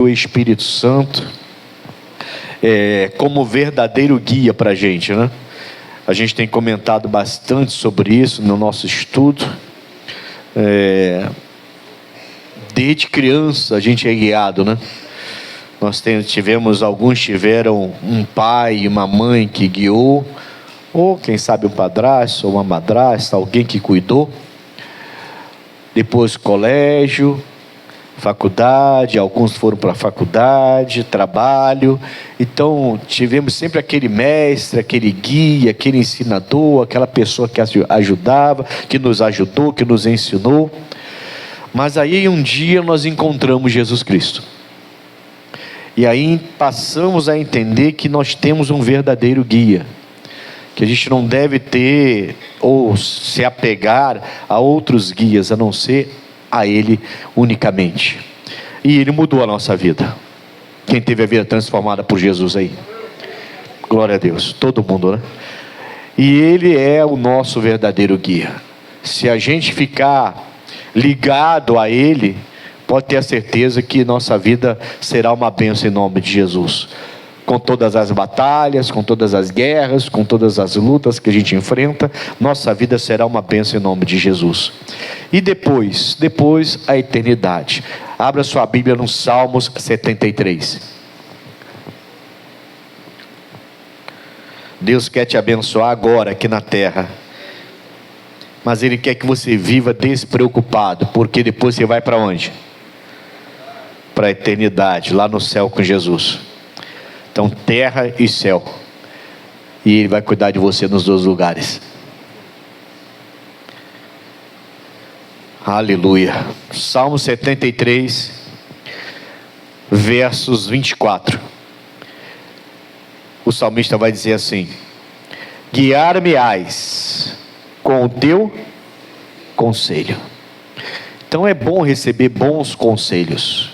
o Espírito Santo como verdadeiro guia para a gente, né? A gente tem comentado bastante sobre isso no nosso estudo. Desde criança a gente é guiado, né? Alguns tiveram um pai e uma mãe que guiou, ou quem sabe um padrasto ou uma madrasta, alguém que cuidou. Depois colégio, faculdade, alguns foram para a faculdade, trabalho. Então tivemos sempre aquele mestre, aquele guia, aquele ensinador, aquela pessoa que ajudava, que nos ajudou, que nos ensinou. Mas aí um dia nós encontramos Jesus Cristo, e aí passamos a entender que nós temos um verdadeiro guia, que a gente não deve ter ou se apegar a outros guias, a não ser a Ele unicamente. E Ele mudou a nossa vida. Quem teve a vida transformada por Jesus aí? Glória a Deus, todo mundo, né? E Ele é o nosso verdadeiro guia. Se a gente ficar ligado a Ele, pode ter a certeza que nossa vida será uma bênção em nome de Jesus. Com todas as batalhas, com todas as guerras, com todas as lutas que a gente enfrenta, nossa vida será uma bênção em nome de Jesus. E depois a eternidade. Abra sua Bíblia no Salmos 73. Deus quer te abençoar agora aqui na terra, mas Ele quer que você viva despreocupado, porque depois você vai para onde? Para a eternidade, lá no céu com Jesus. Então terra e céu, e Ele vai cuidar de você nos dois lugares. Aleluia. Salmo 73, versos 24. O salmista vai dizer assim: guiar-me-ás com o teu conselho. Então é bom receber bons conselhos.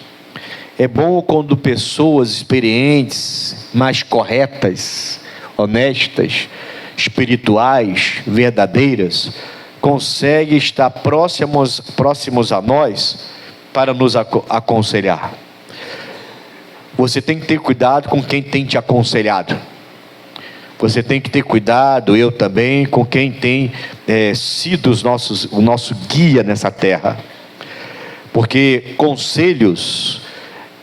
É bom quando pessoas experientes, mais corretas, honestas, espirituais, verdadeiras, conseguem estar próximos a nós para nos aconselhar. Você tem que ter cuidado com quem tem te aconselhado. Você tem que ter cuidado, eu também, com quem tem sido o nosso guia nessa terra. Porque conselhos,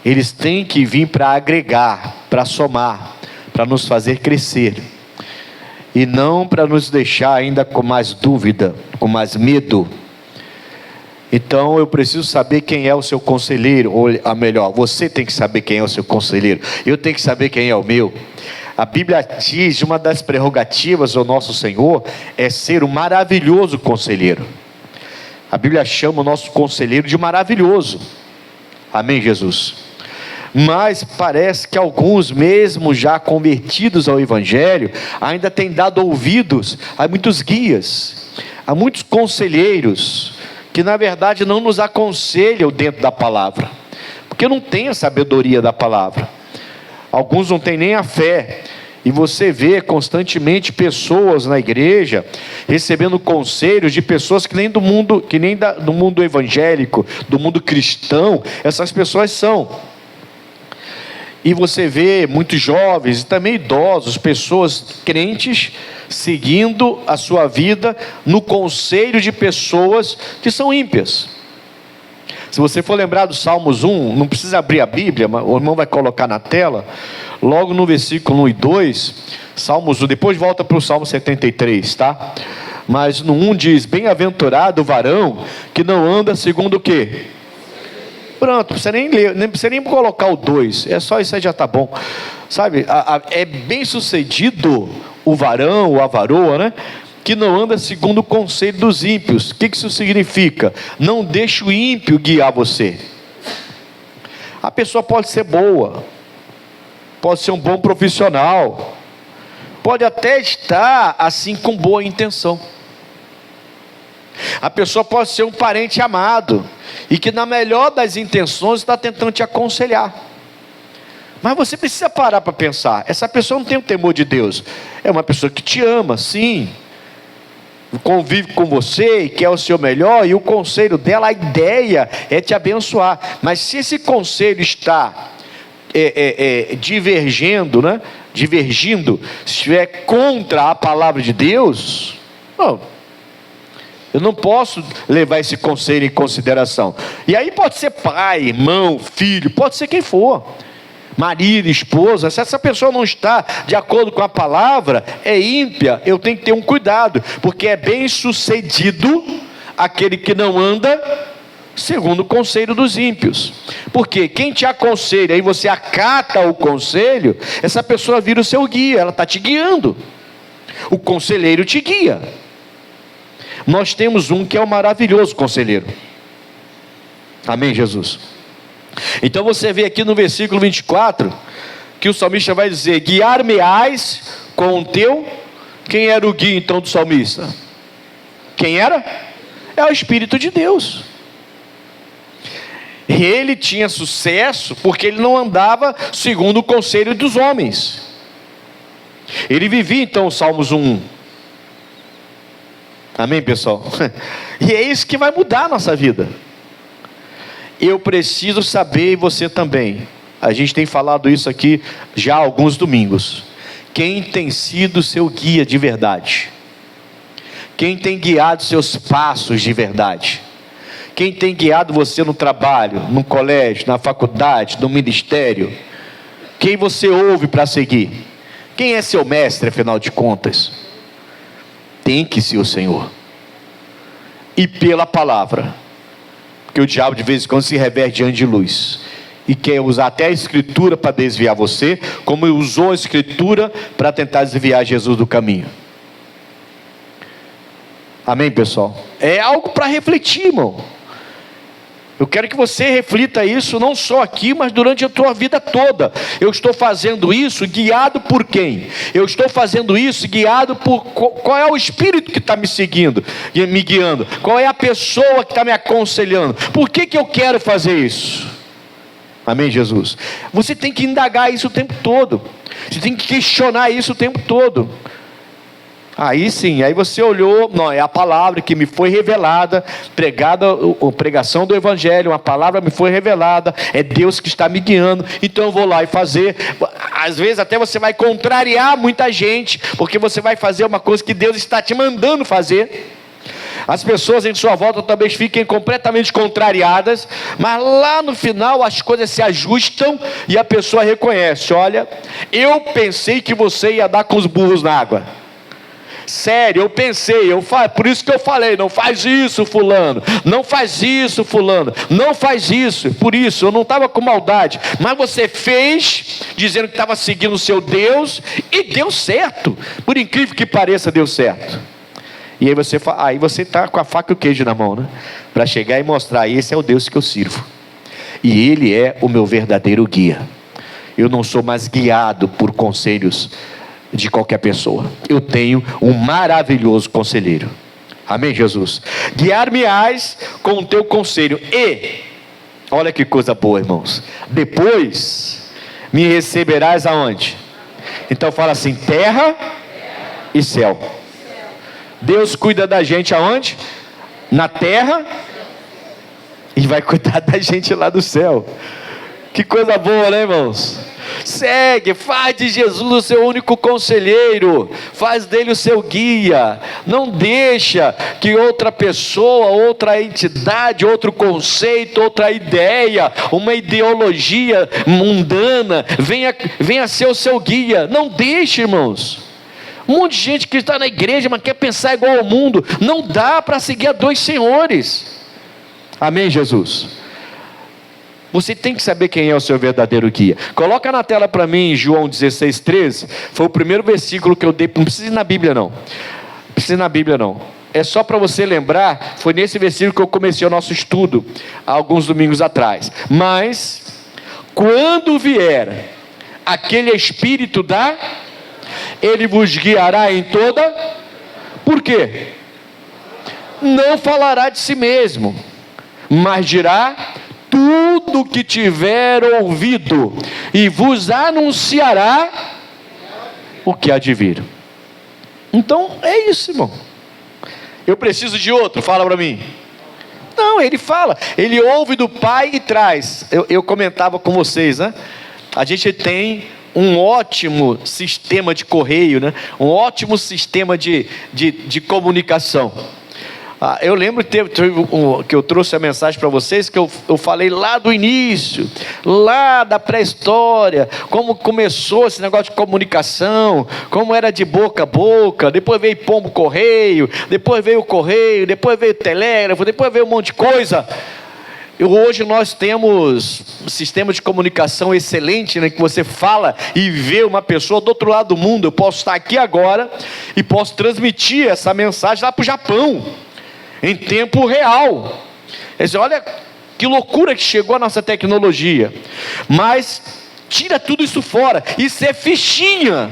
eles têm que vir para agregar, para somar, para nos fazer crescer, e não para nos deixar ainda com mais dúvida, com mais medo. Então eu preciso saber quem é o seu conselheiro, ou melhor, você tem que saber quem é o seu conselheiro, eu tenho que saber quem é o meu. A Bíblia diz, uma das prerrogativas do nosso Senhor é ser um maravilhoso conselheiro. A Bíblia chama o nosso conselheiro de maravilhoso. Amém, Jesus? Mas parece que alguns, mesmo já convertidos ao Evangelho, ainda têm dado ouvidos a muitos guias, a muitos conselheiros, que na verdade não nos aconselham dentro da palavra, porque não tem a sabedoria da palavra. Alguns não têm nem a fé, e você vê constantemente pessoas na igreja recebendo conselhos de pessoas que nem do mundo evangélico, do mundo cristão, essas pessoas são. E você vê muitos jovens e também idosos, pessoas crentes, seguindo a sua vida no conselho de pessoas que são ímpias. Se você for lembrar do Salmos 1, não precisa abrir a Bíblia, mas o irmão vai colocar na tela, logo no versículo 1 e 2, Salmos 1, depois volta para o Salmo 73, tá? Mas no 1 diz: bem-aventurado o varão que não anda segundo o quê? Pronto, não precisa nem ler, nem precisa nem colocar o 2, é só isso aí, já está bom. Sabe, é bem sucedido o varão, ou a varoa, né? Que não anda segundo o conselho dos ímpios. O que isso significa? Não deixe o ímpio guiar você. A pessoa pode ser boa, pode ser um bom profissional, pode até estar assim com boa intenção. A pessoa pode ser um parente amado, e que na melhor das intenções está tentando te aconselhar. Mas você precisa parar para pensar, essa pessoa não tem o temor de Deus, é uma pessoa que te ama, sim, convive com você e quer o seu melhor, e o conselho dela, a ideia é te abençoar. Mas se esse conselho está divergindo, né? Divergindo, se estiver contra a palavra de Deus, não, eu não posso levar esse conselho em consideração. E aí pode ser pai, irmão, filho, pode ser quem for, marido, esposa. Se essa pessoa não está de acordo com a palavra, é ímpia, eu tenho que ter um cuidado, porque é bem sucedido aquele que não anda segundo o conselho dos ímpios. Porque quem te aconselha e você acata o conselho, essa pessoa vira o seu guia, ela está te guiando. O conselheiro te guia. Nós temos um que é o maravilhoso conselheiro. Amém, Jesus? Então você vê aqui no versículo 24, que o salmista vai dizer: guiar-me-ás com o teu... Quem era o guia então do salmista? Quem era? É o Espírito de Deus. Ele tinha sucesso porque ele não andava segundo o conselho dos homens. Ele vivia então o Salmos 1. Amém, pessoal? E é isso que vai mudar a nossa vida. Eu preciso saber, e você também. A gente tem falado isso aqui já há alguns domingos. Quem tem sido seu guia de verdade? Quem tem guiado seus passos de verdade? Quem tem guiado você no trabalho, no colégio, na faculdade, no ministério? Quem você ouve para seguir? Quem é seu mestre, afinal de contas? Tem que ser o Senhor. E pela palavra. Porque o diabo de vez em quando se revela diante de luz. E quer usar até a Escritura para desviar você, como usou a Escritura para tentar desviar Jesus do caminho. Amém, pessoal? É algo para refletir, irmão. Eu quero que você reflita isso não só aqui, mas durante a tua vida toda. Eu estou fazendo isso guiado por quem? Eu estou fazendo isso guiado por... Qual é o Espírito que está me seguindo, me guiando? Qual é a pessoa que está me aconselhando? Por que eu quero fazer isso? Amém, Jesus? Você tem que indagar isso o tempo todo. Você tem que questionar isso o tempo todo. Aí sim, aí você olhou, não, é a palavra que me foi revelada, pregação do Evangelho, uma palavra me foi revelada, é Deus que está me guiando, então eu vou lá e fazer. Às vezes até você vai contrariar muita gente, porque você vai fazer uma coisa que Deus está te mandando fazer. As pessoas em sua volta talvez fiquem completamente contrariadas, mas lá no final as coisas se ajustam e a pessoa reconhece: olha, eu pensei que você ia dar com os burros na água. Sério, eu pensei, por isso que eu falei, não faz isso fulano, não faz isso fulano, não faz isso, por isso, eu não estava com maldade, mas você fez, dizendo que estava seguindo o seu Deus, e deu certo, por incrível que pareça, deu certo. E aí você está com a faca e o queijo na mão, né? Para chegar e mostrar: esse é o Deus que eu sirvo, e Ele é o meu verdadeiro guia. Eu não sou mais guiado por conselhos de qualquer pessoa. Eu tenho um maravilhoso conselheiro. Amém, Jesus? Guiar-me-ás com o teu conselho, e olha que coisa boa, irmãos, depois me receberás aonde? Então fala assim: terra e céu. Deus cuida da gente aonde? Na terra, e vai cuidar da gente lá do céu. Que coisa boa, né, irmãos? Segue, faz de Jesus o seu único conselheiro, faz dele o seu guia. Não deixa que outra pessoa, outra entidade, outro conceito, outra ideia, uma ideologia mundana venha ser o seu guia. Não deixe, irmãos. Um monte de gente que está na igreja, mas quer pensar igual ao mundo. Não dá para seguir a dois senhores. Amém, Jesus? Você tem que saber quem é o seu verdadeiro guia. Coloca na tela para mim João 16:13. Foi o primeiro versículo que eu dei. Não precisa ir na Bíblia não. Não precisa ir na Bíblia não. É só para você lembrar. Foi nesse versículo que eu comecei o nosso estudo há alguns domingos atrás. Mas quando vier aquele Espírito Ele vos guiará em toda... Por quê? Não falará de si mesmo, mas dirá tudo que tiver ouvido, e vos anunciará o que há de vir. Então é isso, irmão. Eu preciso de outro, fala para mim. Não, ele fala, ele ouve do Pai e traz. Eu comentava com vocês, né? A gente tem um ótimo sistema de correio, né? Um ótimo sistema de comunicação. Eu lembro que eu trouxe a mensagem para vocês, que eu falei lá do início, lá da pré-história, como começou esse negócio de comunicação, como era de boca a boca, depois veio pombo correio, depois veio o correio, depois veio o telégrafo, depois veio um monte de coisa. E hoje nós temos um sistema de comunicação excelente, né, que você fala e vê uma pessoa do outro lado do mundo. Eu posso estar aqui agora e posso transmitir essa mensagem lá para o Japão, em tempo real. Quer dizer, olha que loucura que chegou a nossa tecnologia. Mas tira tudo isso fora. Isso é fichinha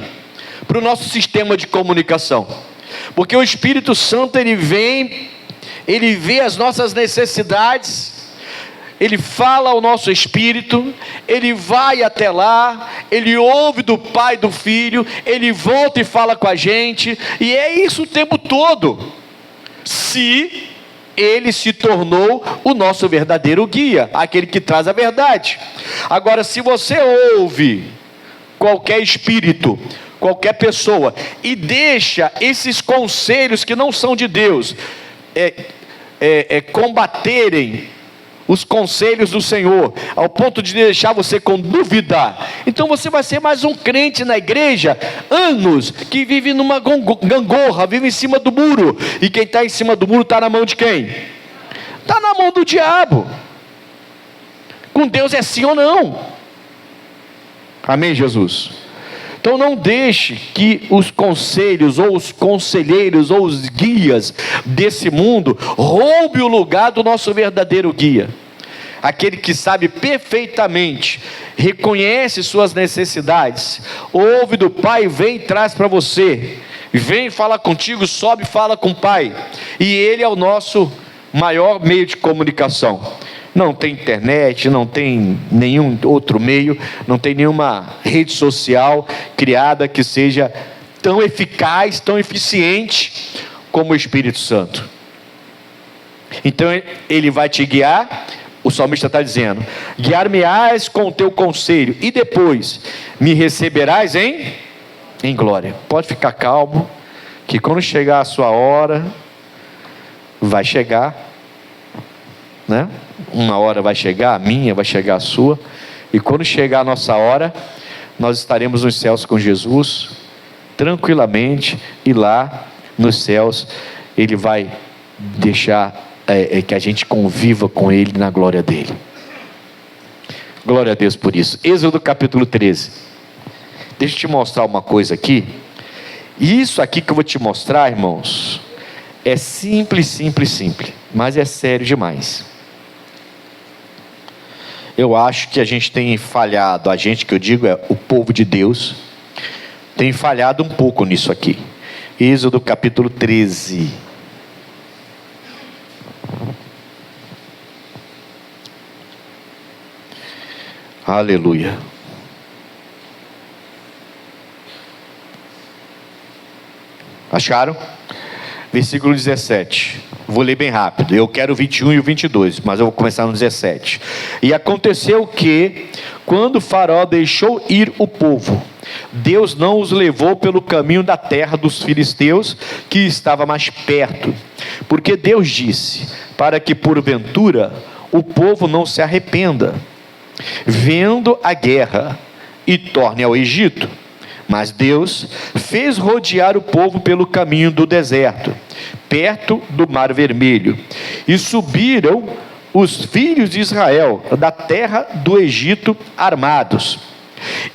para o nosso sistema de comunicação. Porque o Espírito Santo, ele vem, ele vê as nossas necessidades, ele fala ao nosso espírito, ele vai até lá, ele ouve do Pai e do Filho, ele volta e fala com a gente, e é isso o tempo todo. Se ele se tornou o nosso verdadeiro guia, aquele que traz a verdade. Agora, se você ouve qualquer espírito, qualquer pessoa, e deixa esses conselhos que não são de Deus combaterem os conselhos do Senhor, ao ponto de deixar você com dúvida, então você vai ser mais um crente na igreja, anos, que vive numa gangorra, vive em cima do muro, e quem está em cima do muro está na mão de quem? Está na mão do diabo. Com Deus é sim ou não. Amém, Jesus? Então não deixe que os conselhos, ou os conselheiros, ou os guias desse mundo roube o lugar do nosso verdadeiro guia. Aquele que sabe perfeitamente, reconhece suas necessidades, ouve do Pai, vem e traz para você, vem falar contigo, sobe e fala com o Pai, e Ele é o nosso maior meio de comunicação. Não tem internet, não tem nenhum outro meio, não tem nenhuma rede social criada que seja tão eficaz, tão eficiente como o Espírito Santo. Então Ele vai te guiar. O salmista está dizendo: guiar-me-ás com o teu conselho, e depois me receberás em glória. Pode ficar calmo, que quando chegar a sua hora, vai chegar, né? Uma hora vai chegar, a minha vai chegar a sua, e quando chegar a nossa hora, nós estaremos nos céus com Jesus, tranquilamente, e lá nos céus Ele vai deixar que a gente conviva com Ele na glória dEle. Glória a Deus por isso. Êxodo capítulo 13. Deixa eu te mostrar uma coisa aqui. Isso aqui que eu vou te mostrar, irmãos, é simples, mas é sério demais. Eu acho que a gente tem falhado, a gente que eu digo é o povo de Deus, tem falhado um pouco nisso aqui. Êxodo capítulo 13. Aleluia. Acharam? Versículo 17. Vou ler bem rápido. Eu quero o 21 e o 22, mas eu vou começar no 17. E aconteceu que, quando o Faraó deixou ir o povo, Deus não os levou pelo caminho da terra dos filisteus, que estava mais perto, porque Deus disse: para que porventura o povo não se arrependa, vendo a guerra, e torne ao Egito. Mas Deus fez rodear o povo pelo caminho do deserto, perto do Mar Vermelho, e subiram os filhos de Israel da terra do Egito armados.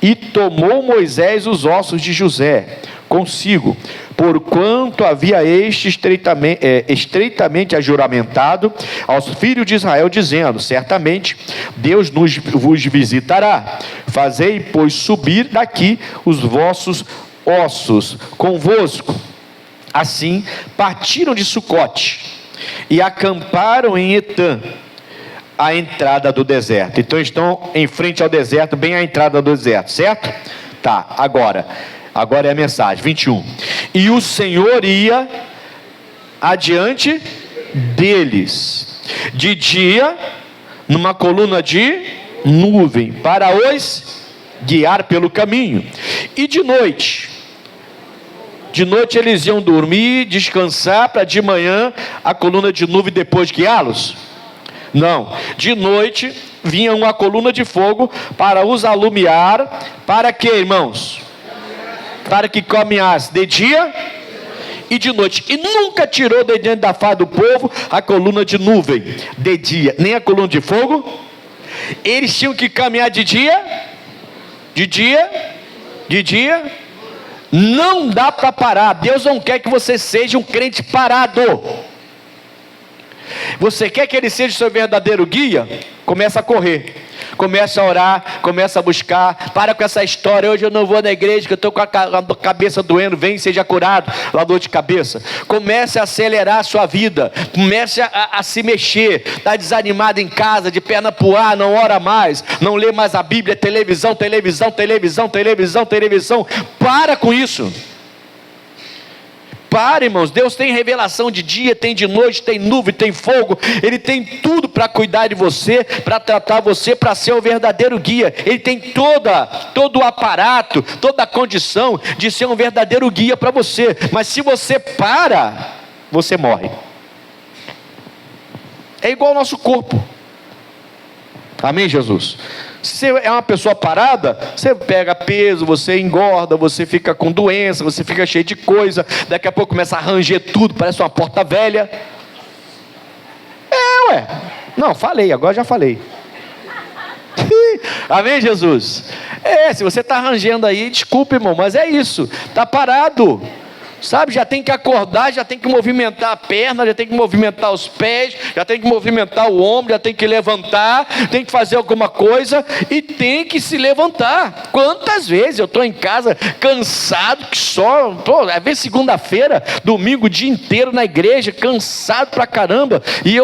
E tomou Moisés os ossos de José consigo, porquanto havia este estreitamente ajuramentado aos filhos de Israel, dizendo: certamente Deus vos visitará. Fazei, pois, subir daqui os vossos ossos convosco. Assim partiram de Sucote e acamparam em Etã, a entrada do deserto. Então estão em frente ao deserto, bem à entrada do deserto, certo? Tá, agora é a mensagem, 21. E o Senhor ia adiante deles, de dia, numa coluna de nuvem, para os guiar pelo caminho. E de noite eles iam dormir, descansar, para de manhã a coluna de nuvem depois guiá-los? Não, de noite vinha uma coluna de fogo para os alumiar. Para quê, irmãos? Para que caminhasse de dia e de noite. E nunca tirou de diante da face do povo a coluna de nuvem de dia, nem a coluna de fogo. Eles tinham que caminhar de dia. Não dá para parar. Deus não quer que você seja um crente parado. Você quer que ele seja o seu verdadeiro guia? Começa a correr, começa a orar, começa a buscar. Para com essa história: hoje eu não vou na igreja que eu estou com a cabeça doendo, vem e seja curado, lá dor de cabeça. Comece a acelerar a sua vida, comece a se mexer. Está desanimado em casa, de perna pro ar, não ora mais, não lê mais a Bíblia, televisão. Para com isso. Para, irmãos. Deus tem revelação de dia, tem de noite, tem nuvem, tem fogo. Ele tem tudo para cuidar de você, para tratar você, para ser o verdadeiro guia. Ele tem todo o aparato, toda a condição de ser um verdadeiro guia para você. Mas se você para, você morre. É igual ao nosso corpo. Amém, Jesus? Se você é uma pessoa parada, você pega peso, você engorda, você fica com doença, você fica cheio de coisa, daqui a pouco começa a ranger tudo, parece uma porta velha. Não, falei, agora já falei. Amém, Jesus? Se você está rangendo aí, desculpa, irmão, mas é isso, está parado. Sabe, já tem que acordar, já tem que movimentar a perna, já tem que movimentar os pés, já tem que movimentar o ombro, já tem que levantar, tem que fazer alguma coisa e tem que se levantar. Quantas vezes eu estou em casa cansado, que só, às vezes segunda-feira, domingo, o dia inteiro na igreja, cansado pra caramba, e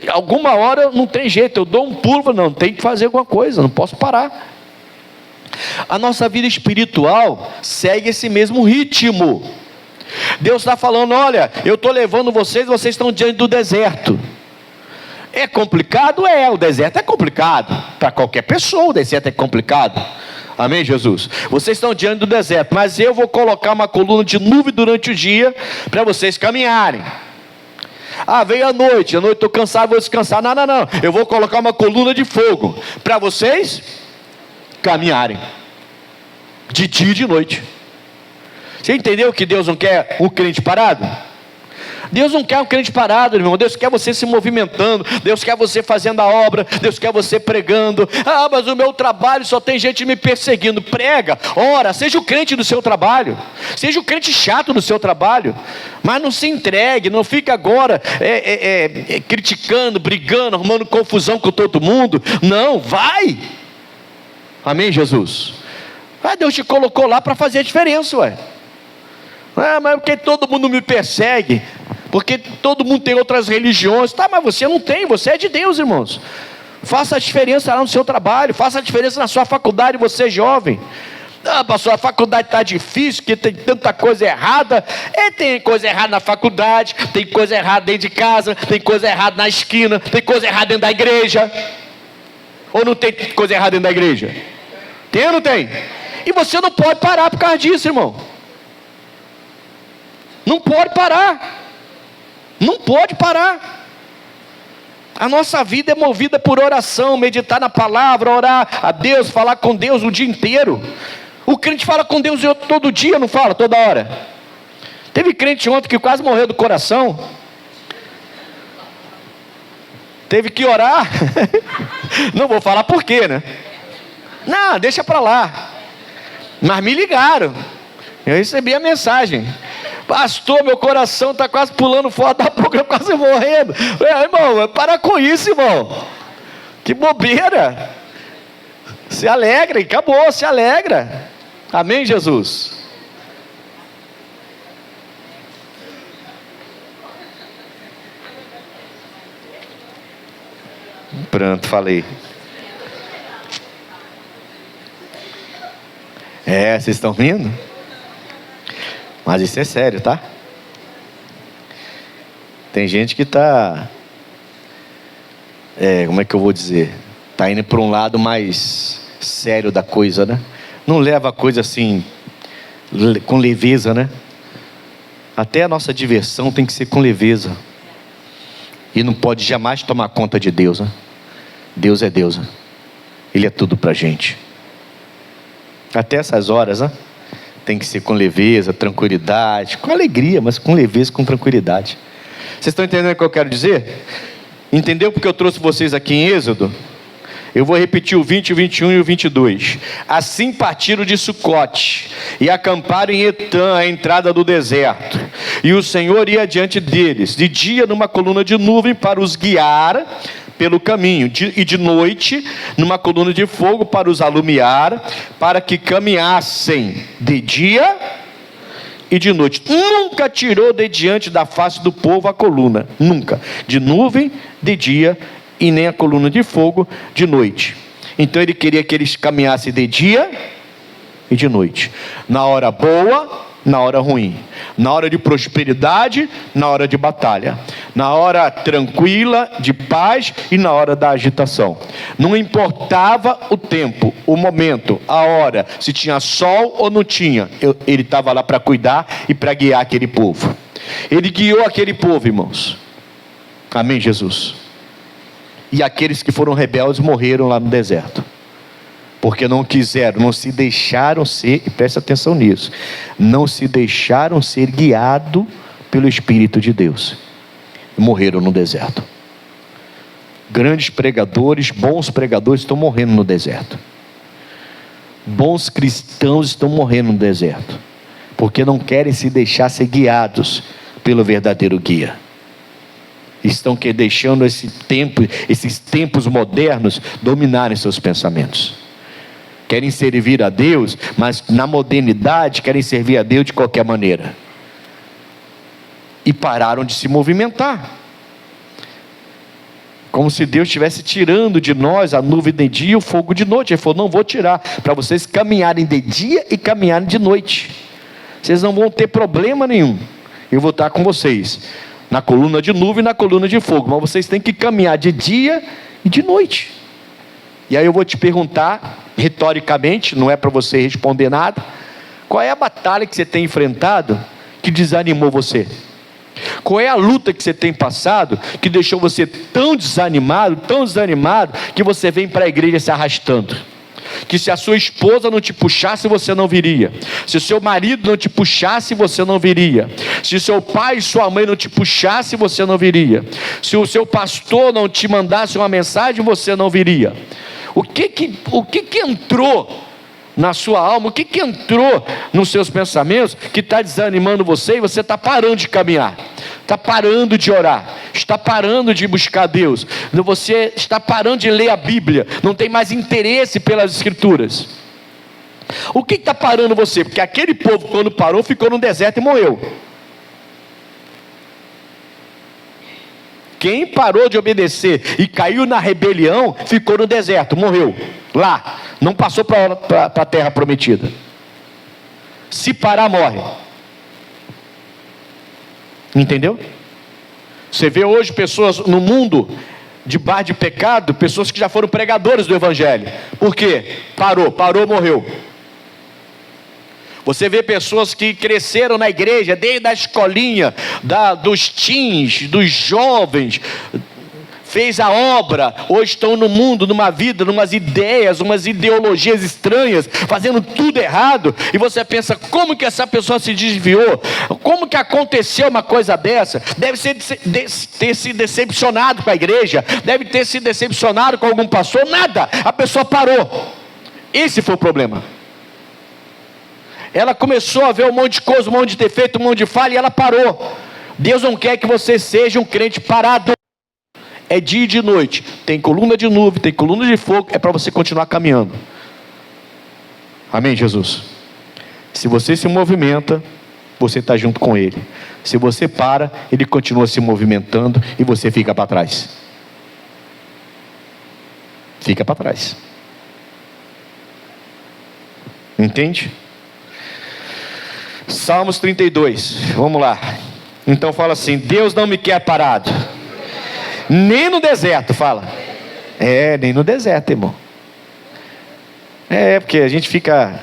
alguma hora não tem jeito, eu dou um pulo, não, tem que fazer alguma coisa, não posso parar. A nossa vida espiritual segue esse mesmo ritmo. Deus está falando: olha, eu estou levando vocês estão diante do deserto. É complicado? O deserto é complicado. Para qualquer pessoa o deserto é complicado. Amém, Jesus? Vocês estão diante do deserto, mas eu vou colocar uma coluna de nuvem durante o dia, para vocês caminharem. Veio a noite estou cansado, vou descansar. Não, eu vou colocar uma coluna de fogo, para vocês caminharem, de dia e de noite. Você entendeu que Deus não quer um crente parado? Deus não quer um crente parado, irmão. Deus quer você se movimentando, Deus quer você fazendo a obra, Deus quer você pregando. Mas o meu trabalho só tem gente me perseguindo. Prega, ora, seja o crente do seu trabalho, seja o crente chato do seu trabalho, mas não se entregue, não fica agora criticando, brigando, arrumando confusão com todo mundo. Não, vai. Amém, Jesus? Deus te colocou lá para fazer a diferença, mas porque todo mundo me persegue, porque todo mundo tem outras religiões. Mas você não tem, você é de Deus, irmãos. Faça a diferença lá no seu trabalho, faça a diferença na sua faculdade, você jovem. Pastor, a faculdade está difícil, que tem tanta coisa errada. Tem coisa errada na faculdade, tem coisa errada dentro de casa, tem coisa errada na esquina, tem coisa errada dentro da igreja. Ou não tem coisa errada dentro da igreja? Tem ou não tem? E você não pode parar por causa disso, irmão. Não pode parar. Não pode parar. A nossa vida é movida por oração, meditar na palavra, orar a Deus, falar com Deus o dia inteiro. O crente fala com Deus todo dia, não fala? Toda hora. Teve crente ontem que quase morreu do coração. Teve que orar. Não vou falar por quê, né? Não, deixa para lá. Mas me ligaram. Eu recebi a mensagem: pastor, meu coração está quase pulando fora da boca, quase morrendo. Irmão, para com isso, irmão. Que bobeira. Se alegra, e acabou, se alegra. Amém, Jesus? Pronto, falei. Vocês estão rindo? Mas isso é sério, tá? Tem gente que tá... como é que eu vou dizer? Tá indo para um lado mais sério da coisa, né? Não leva a coisa assim, com leveza, né? Até a nossa diversão tem que ser com leveza. E não pode jamais tomar conta de Deus, né? Deus é Deus, né? Ele é tudo pra gente. Até essas horas, né? Tem que ser com leveza, tranquilidade, com alegria, mas com leveza, com tranquilidade. Vocês estão entendendo o que eu quero dizer? Entendeu porque eu trouxe vocês aqui em Êxodo? Eu vou repetir o 20, o 21 e o 22. Assim partiram de Sucote e acamparam em Etã, a entrada do deserto. E o Senhor ia diante deles, de dia numa coluna de nuvem para os guiar pelo caminho, e de noite numa coluna de fogo para os alumiar, para que caminhassem de dia e de noite. Nunca tirou de diante da face do povo a coluna, nunca, de nuvem de dia e nem a coluna de fogo de noite. Então ele queria que eles caminhassem de dia e de noite, na hora boa, na hora ruim, na hora de prosperidade, na hora de batalha, na hora tranquila, de paz e na hora da agitação. Não importava o tempo, o momento, a hora, se tinha sol ou não tinha, ele estava lá para cuidar e para guiar aquele povo. Ele guiou aquele povo, irmãos. Amém, Jesus? E aqueles que foram rebeldes morreram lá no deserto, porque não quiseram, não se deixaram ser, e presta atenção nisso, não se deixaram ser guiados pelo Espírito de Deus, morreram no deserto. Grandes pregadores, bons pregadores estão morrendo no deserto. Bons cristãos estão morrendo no deserto, porque não querem se deixar ser guiados pelo verdadeiro guia. Estão deixando esses tempos modernos dominarem seus pensamentos. Querem servir a Deus, mas na modernidade querem servir a Deus de qualquer maneira. E pararam de se movimentar. Como se Deus estivesse tirando de nós a nuvem de dia e o fogo de noite. Ele falou, não vou tirar, para vocês caminharem de dia e caminharem de noite. Vocês não vão ter problema nenhum. Eu vou estar com vocês na coluna de nuvem e na coluna de fogo, mas vocês têm que caminhar de dia e de noite. E aí eu vou te perguntar, retoricamente, não é para você responder nada, qual é a batalha que você tem enfrentado que desanimou você? Qual é a luta que você tem passado que deixou você tão desanimado, que você vem para a igreja se arrastando? Que se a sua esposa não te puxasse, você não viria. Se o seu marido não te puxasse, você não viria. Se o seu pai e sua mãe não te puxasse, você não viria. Se o seu pastor não te mandasse uma mensagem, você não viria. O que entrou na sua alma? O que entrou nos seus pensamentos que está desanimando você e você está parando de caminhar? Está parando de orar, está parando de buscar Deus, você está parando de ler a Bíblia, não tem mais interesse pelas Escrituras. O que está parando você? Porque aquele povo, quando parou, ficou no deserto e morreu. Quem parou de obedecer e caiu na rebelião, ficou no deserto, morreu lá, não passou para a terra prometida. Se parar, morre. Entendeu? Você vê hoje pessoas no mundo debaixo de pecado, pessoas que já foram pregadores do Evangelho. Por quê? Parou, morreu. Você vê pessoas que cresceram na igreja, desde a escolinha, dos teens, dos jovens, fez a obra, hoje estão no mundo, numa vida, numas ideias, umas ideologias estranhas, fazendo tudo errado, e você pensa, como que essa pessoa se desviou? Como que aconteceu uma coisa dessa? Deve ter se decepcionado com a igreja, deve ter se decepcionado com algum pastor, nada, a pessoa parou. Esse foi o problema. Ela começou a ver um monte de coisa, um monte de defeito, um monte de falha, e ela parou. Deus não quer que você seja um crente parado. É dia e de noite, tem coluna de nuvem, tem coluna de fogo, é para você continuar caminhando. Amém, Jesus? Se você se movimenta, você está junto com Ele. Se você para, Ele continua se movimentando e você fica para trás. Fica para trás. Entende? Salmos 32, vamos lá. Então fala assim, Deus não me quer parado, nem no deserto, fala. Nem no deserto, irmão. Porque a gente fica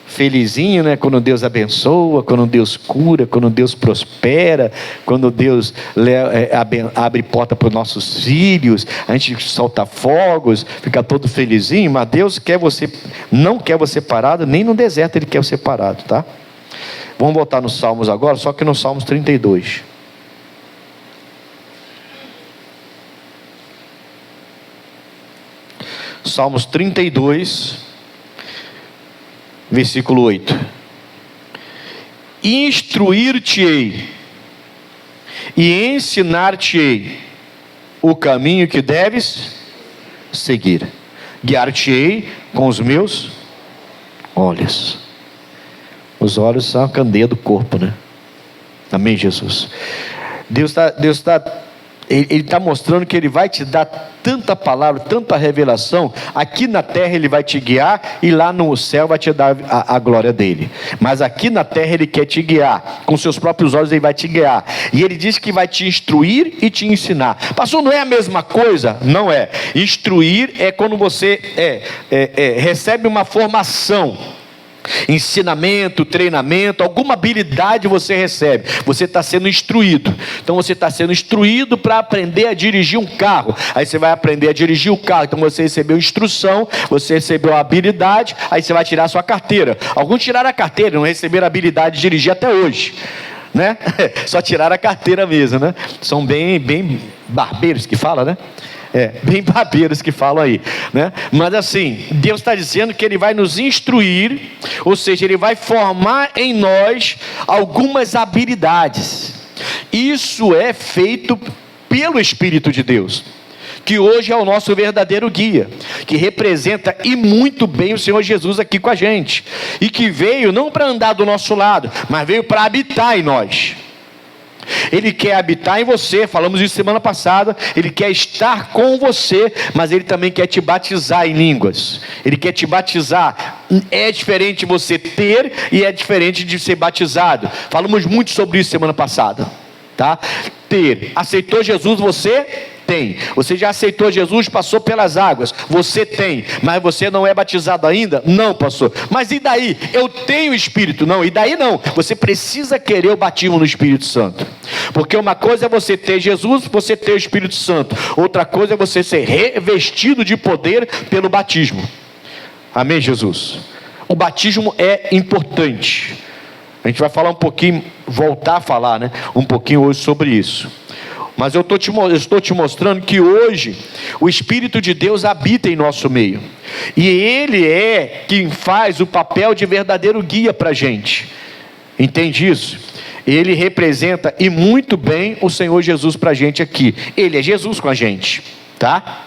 felizinho, né? Quando Deus abençoa, quando Deus cura, quando Deus prospera, quando Deus abre porta para os nossos filhos, a gente solta fogos, fica todo felizinho, mas Deus não quer você parado, nem no deserto Ele quer você parado, tá? Vamos voltar nos Salmos agora, só que no Salmos 32. Salmos 32, versículo 8: instruir-te-ei e ensinar-te-ei o caminho que deves seguir, guiar-te-ei com os meus olhos. Os olhos são a candeia do corpo, né? Amém, Jesus? Ele está mostrando que Ele vai te dar tanta palavra, tanta revelação. Aqui na terra Ele vai te guiar, e lá no céu vai te dar a glória dEle. Mas aqui na terra Ele quer te guiar, com seus próprios olhos Ele vai te guiar. E Ele diz que vai te instruir e te ensinar. Pastor, não é a mesma coisa? Não é. Instruir é quando você recebe uma formação, ensinamento, treinamento, alguma habilidade você recebe, você está sendo instruído. Então você está sendo instruído para aprender a dirigir um carro. Aí você vai aprender a dirigir o carro. Então você recebeu instrução, você recebeu a habilidade, aí você vai tirar a sua carteira. Alguns tiraram a carteira e não receberam a habilidade de dirigir até hoje, né? Só tiraram a carteira mesmo, né? São bem barbeiros que fala, né? Bem babeiros que falam aí, né? Mas assim, Deus está dizendo que Ele vai nos instruir, ou seja, Ele vai formar em nós algumas habilidades. Isso é feito pelo Espírito de Deus, que hoje é o nosso verdadeiro guia, que representa e muito bem o Senhor Jesus aqui com a gente, e que veio não para andar do nosso lado, mas veio para habitar em nós. Ele quer habitar em você, falamos isso semana passada. Ele quer estar com você, mas Ele também quer te batizar em línguas. Ele quer te batizar. É diferente você ter e é diferente de ser batizado. Falamos muito sobre isso semana passada, tá? Ter, aceitou Jesus, você tem. Você já aceitou Jesus, passou pelas águas, você tem. Mas você não é batizado ainda? Não, pastor. Mas e daí? Eu tenho o Espírito. Não, e daí não. Você precisa querer o batismo no Espírito Santo. Porque uma coisa é você ter Jesus, você ter o Espírito Santo. Outra coisa é você ser revestido de poder pelo batismo. Amém, Jesus? O batismo é importante. A gente vai falar um pouquinho, voltar a falar, né? Um pouquinho hoje sobre isso. Mas eu estou te mostrando que hoje o Espírito de Deus habita em nosso meio. E Ele é quem faz o papel de verdadeiro guia para a gente. Entende isso? Ele representa e muito bem o Senhor Jesus para a gente aqui. Ele é Jesus com a gente, tá?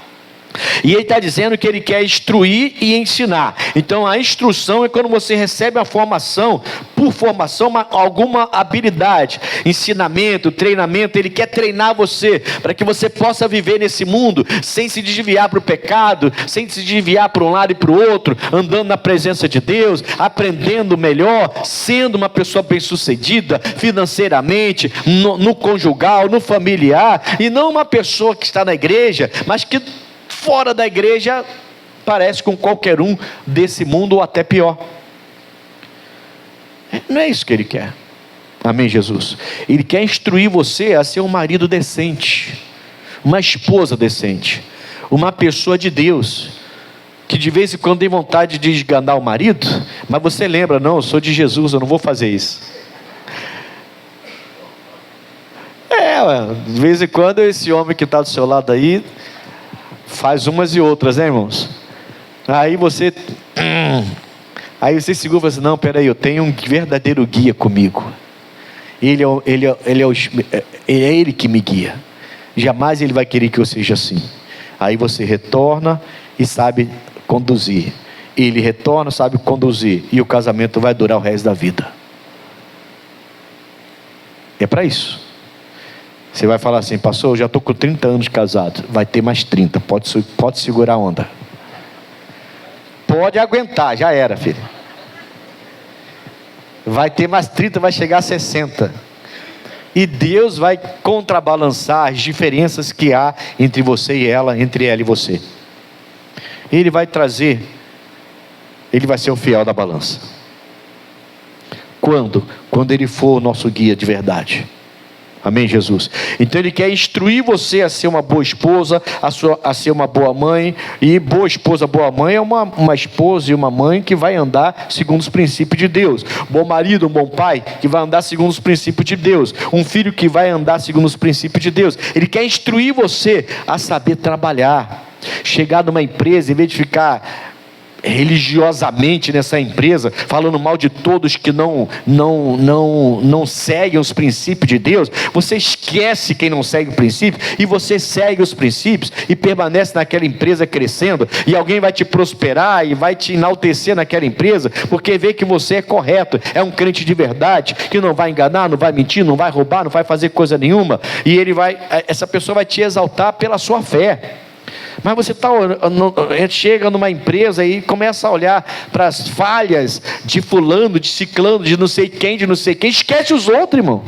E Ele está dizendo que Ele quer instruir e ensinar. Então a instrução é quando você recebe a formação, por formação, alguma habilidade, ensinamento, treinamento. Ele quer treinar você, para que você possa viver nesse mundo, sem se desviar para o pecado, sem se desviar para um lado e para o outro, andando na presença de Deus, aprendendo melhor, sendo uma pessoa bem sucedida, financeiramente, no conjugal, no familiar, e não uma pessoa que está na igreja, mas que fora da igreja parece com qualquer um desse mundo, ou até pior. Não é isso que Ele quer. Amém, Jesus? Ele quer instruir você a ser um marido decente, uma esposa decente, uma pessoa de Deus, que de vez em quando tem vontade de esganar o marido, mas você lembra: não, eu sou de Jesus, eu não vou fazer isso. De vez em quando esse homem que está do seu lado aí faz umas e outras, né, irmãos? Aí você segura e fala assim: não, peraí, eu tenho um verdadeiro guia comigo. Ele é Ele que me guia. Jamais Ele vai querer que eu seja assim. Aí você retorna e sabe conduzir. Ele retorna, sabe conduzir. E o casamento vai durar o resto da vida. É para isso. Você vai falar assim: pastor, eu já estou com 30 anos de casado. Vai ter mais 30, pode segurar a onda. Pode aguentar, já era, filho. Vai ter mais 30, vai chegar a 60. E Deus vai contrabalançar as diferenças que há entre você e ela, entre ela e você. Ele vai trazer Ele vai ser o fiel da balança. Quando? Quando Ele for o nosso guia de verdade. Amém, Jesus? Então Ele quer instruir você a ser uma boa esposa, a ser uma boa mãe. E boa esposa, boa mãe é uma esposa e uma mãe que vai andar segundo os princípios de Deus. Bom marido, um bom pai que vai andar segundo os princípios de Deus. Um filho que vai andar segundo os princípios de Deus. Ele quer instruir você a saber trabalhar. Chegar numa empresa, em vez de ficar religiosamente nessa empresa, falando mal de todos que não seguem os princípios de Deus, você esquece quem não segue o princípio, e você segue os princípios, e permanece naquela empresa crescendo, e alguém vai te prosperar, e vai te enaltecer naquela empresa, porque vê que você é correto, é um crente de verdade, que não vai enganar, não vai mentir, não vai roubar, não vai fazer coisa nenhuma, e essa pessoa vai te exaltar pela sua fé. Mas você chega numa empresa e começa a olhar para as falhas de fulano, de ciclano, de não sei quem, esquece os outros, irmão.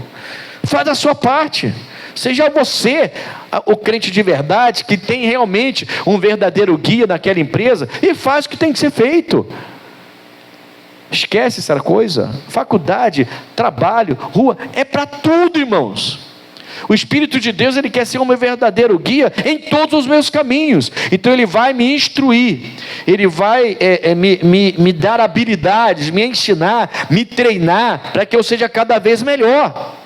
Faz a sua parte. Seja você o crente de verdade, que tem realmente um verdadeiro guia naquela empresa, e faz o que tem que ser feito. Esquece essa coisa. Faculdade, trabalho, rua, é para tudo, irmãos. O Espírito de Deus, Ele quer ser o meu verdadeiro guia em todos os meus caminhos. Então Ele vai me instruir, Ele vai me dar habilidades, me ensinar, me treinar, para que eu seja cada vez melhor.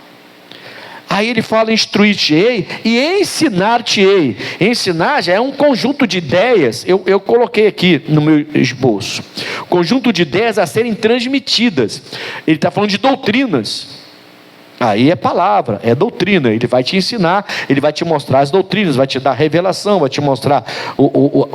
Aí Ele fala: instruir-te-ei e ensinar-te-ei. Ensinar já é um conjunto de ideias. Eu coloquei aqui no meu esboço, conjunto de ideias a serem transmitidas. Ele está falando de doutrinas. Aí é palavra, é doutrina. Ele vai te ensinar, Ele vai te mostrar as doutrinas, vai te dar revelação, vai te mostrar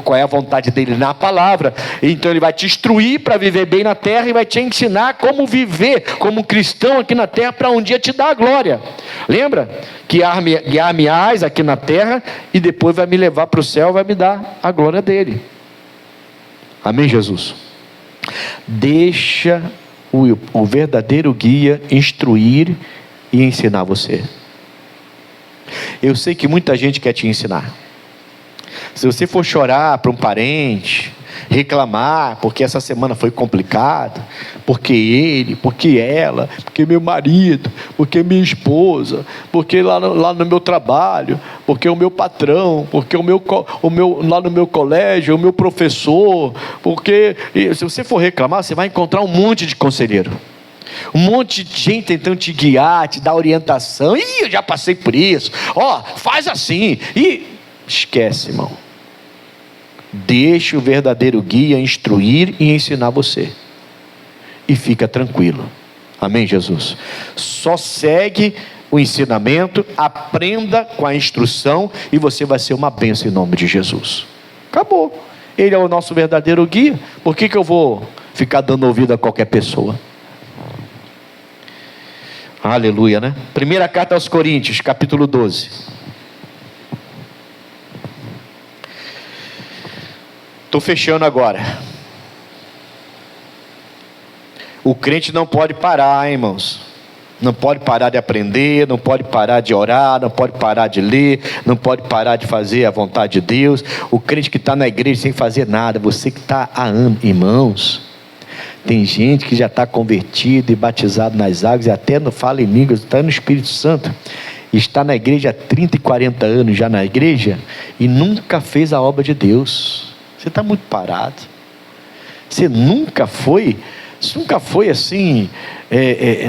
qual é a vontade dEle na palavra. Então Ele vai te instruir para viver bem na terra, e vai te ensinar como viver como cristão aqui na terra, para um dia te dar a glória. Lembra? Que guiar-me-ás aqui na terra, e depois vai me levar para o céu, vai me dar a glória dEle. Amém, Jesus? Deixa o verdadeiro guia instruir e ensinar você. Eu sei que muita gente quer te ensinar. Se você for chorar para um parente, reclamar porque essa semana foi complicada, porque ele, porque ela, porque meu marido, porque minha esposa, porque lá no meu trabalho, porque o meu patrão, porque lá no meu colégio, o meu professor, porque se você for reclamar, você vai encontrar um monte de conselheiro, um monte de gente tentando te guiar, te dar orientação. Eu já passei por isso, faz assim, e esquece, irmão. Deixe o verdadeiro guia instruir e ensinar você, e fica tranquilo. Amém, Jesus? Só segue o ensinamento, aprenda com a instrução, e você vai ser uma bênção em nome de Jesus. Acabou. Ele é o nosso verdadeiro guia. Por que eu vou ficar dando ouvido a qualquer pessoa? Aleluia, né? Primeira carta aos Coríntios, capítulo 12. Estou fechando agora. O crente não pode parar, irmãos. Não pode parar de aprender, não pode parar de orar, não pode parar de ler, não pode parar de fazer a vontade de Deus. O crente que está na igreja sem fazer nada, você que está há anos, irmãos, tem gente que já está convertido e batizado nas águas, e até não fala em línguas, está no Espírito Santo, está na igreja há 30 e 40 anos já na igreja, e nunca fez a obra de Deus. Você está muito parado. Você nunca foi assim,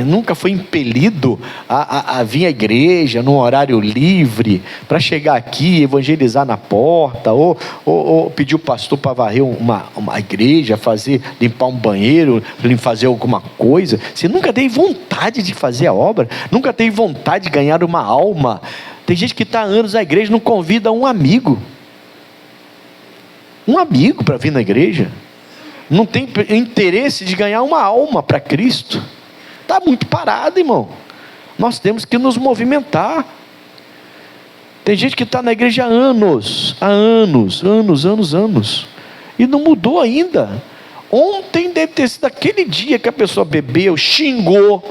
nunca foi impelido a vir à igreja num horário livre, para chegar aqui, evangelizar na porta, ou pedir o pastor para varrer uma igreja, limpar um banheiro, fazer alguma coisa. Você nunca teve vontade de fazer a obra, nunca teve vontade de ganhar uma alma. Tem gente que está há anos na igreja, não convida um amigo para vir na igreja, não tem interesse de ganhar uma alma para Cristo. Está muito parado, irmão. Nós temos que nos movimentar. Tem gente que está na igreja há anos, e não mudou ainda. Ontem deve ter sido aquele dia que a pessoa bebeu, xingou,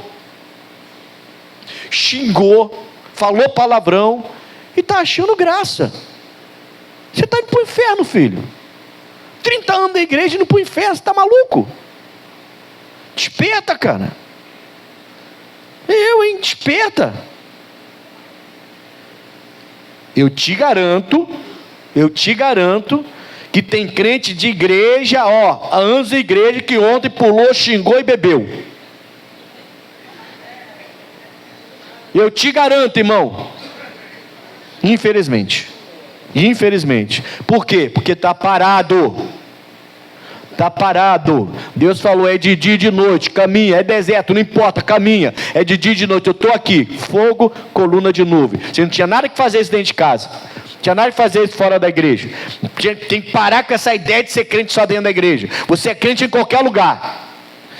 falou palavrão, e está achando graça. Você está indo para o inferno, filho. 30 anos na igreja e não para o inferno, você está maluco? Desperta, cara. Desperta. Eu te garanto que tem crente de igreja, anos de igreja, que ontem pulou, xingou e bebeu. Eu te garanto, irmão. Infelizmente. Por quê? Porque está parado. Deus falou, é de dia e de noite, caminha, é deserto, não importa, caminha, é de dia e de noite, eu estou aqui, fogo, coluna de nuvem. Você não tinha nada que fazer isso dentro de casa, não tinha nada que fazer isso fora da igreja. Tem que parar com essa ideia de ser crente só dentro da igreja. Você é crente em qualquer lugar,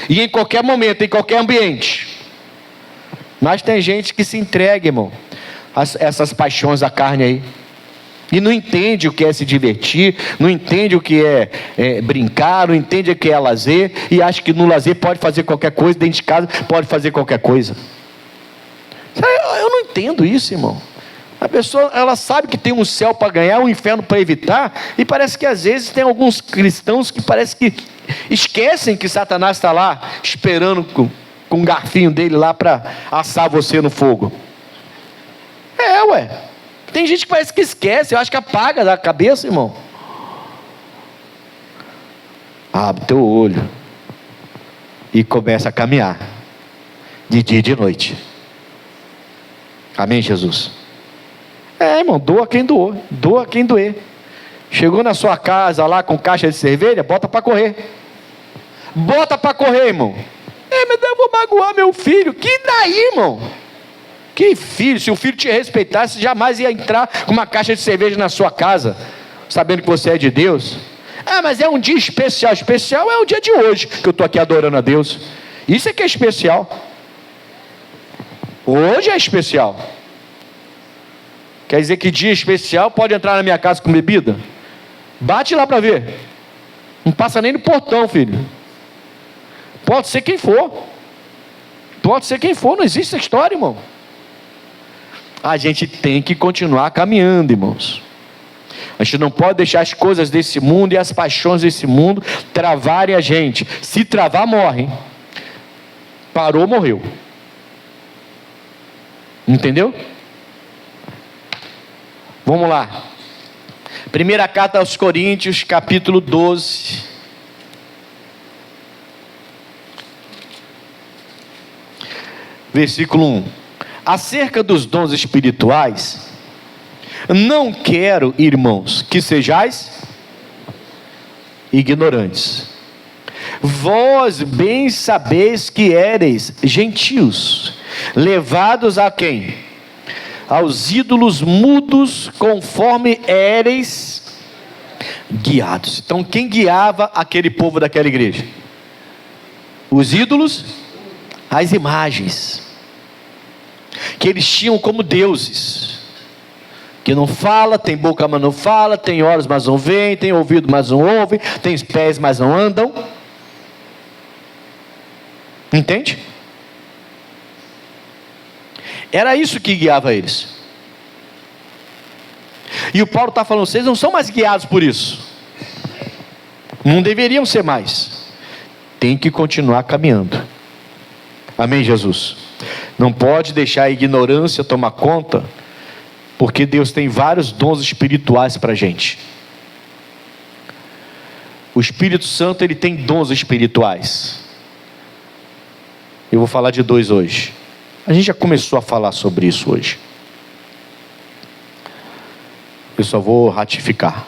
e em qualquer momento, em qualquer ambiente. Mas tem gente que se entrega, irmão, a essas paixões da carne aí, e não entende o que é se divertir, não entende o que é brincar, não entende o que é lazer, e acha que no lazer pode fazer qualquer coisa, dentro de casa pode fazer qualquer coisa. Eu não entendo isso, irmão. A pessoa, ela sabe que tem um céu para ganhar, um inferno para evitar, e parece que às vezes tem alguns cristãos que parece que esquecem que Satanás está lá, esperando com um garfinho dele lá para assar você no fogo. Tem gente que parece que esquece, eu acho que apaga da cabeça, irmão. Abre teu olho e começa a caminhar, de dia e de noite. Amém, Jesus? Irmão, doa quem doer. Chegou na sua casa lá com caixa de cerveja, bota para correr. Irmão. Mas eu vou magoar meu filho. Que daí, irmão? Que filho? Se o filho te respeitasse, jamais ia entrar com uma caixa de cerveja na sua casa, sabendo que você é de Deus. Mas é um dia especial. Especial é o dia de hoje, que eu estou aqui adorando a Deus. Isso é que é especial. Hoje é especial. Quer dizer que dia especial pode entrar na minha casa com bebida? Bate lá para ver. Não passa nem no portão, filho. Pode ser quem for, não existe essa história, irmão. A gente tem que continuar caminhando, irmãos. A gente não pode deixar as coisas desse mundo e as paixões desse mundo travarem a gente. Se travar, morre, hein? Parou, morreu. Entendeu? Vamos lá. Primeira carta aos Coríntios, capítulo 12. Versículo 1. Acerca dos dons espirituais, não quero, irmãos, que sejais ignorantes. Vós bem sabeis que éreis gentios, levados a quem? Aos ídolos mudos, conforme éreis guiados. Então, quem guiava aquele povo daquela igreja? Os ídolos, as imagens que eles tinham como deuses, que não fala, tem boca mas não fala, tem olhos mas não veem, tem ouvido mas não ouve, tem pés mas não andam. Entende? Era isso que guiava eles. E o Paulo está falando, vocês não são mais guiados por isso, não deveriam ser mais, tem que continuar caminhando. Amém, Jesus? Não pode deixar a ignorância tomar conta, porque Deus tem vários dons espirituais para a gente. O Espírito Santo, ele tem dons espirituais. Eu vou falar de 2 hoje. A gente já começou a falar sobre isso hoje. Eu só vou ratificar.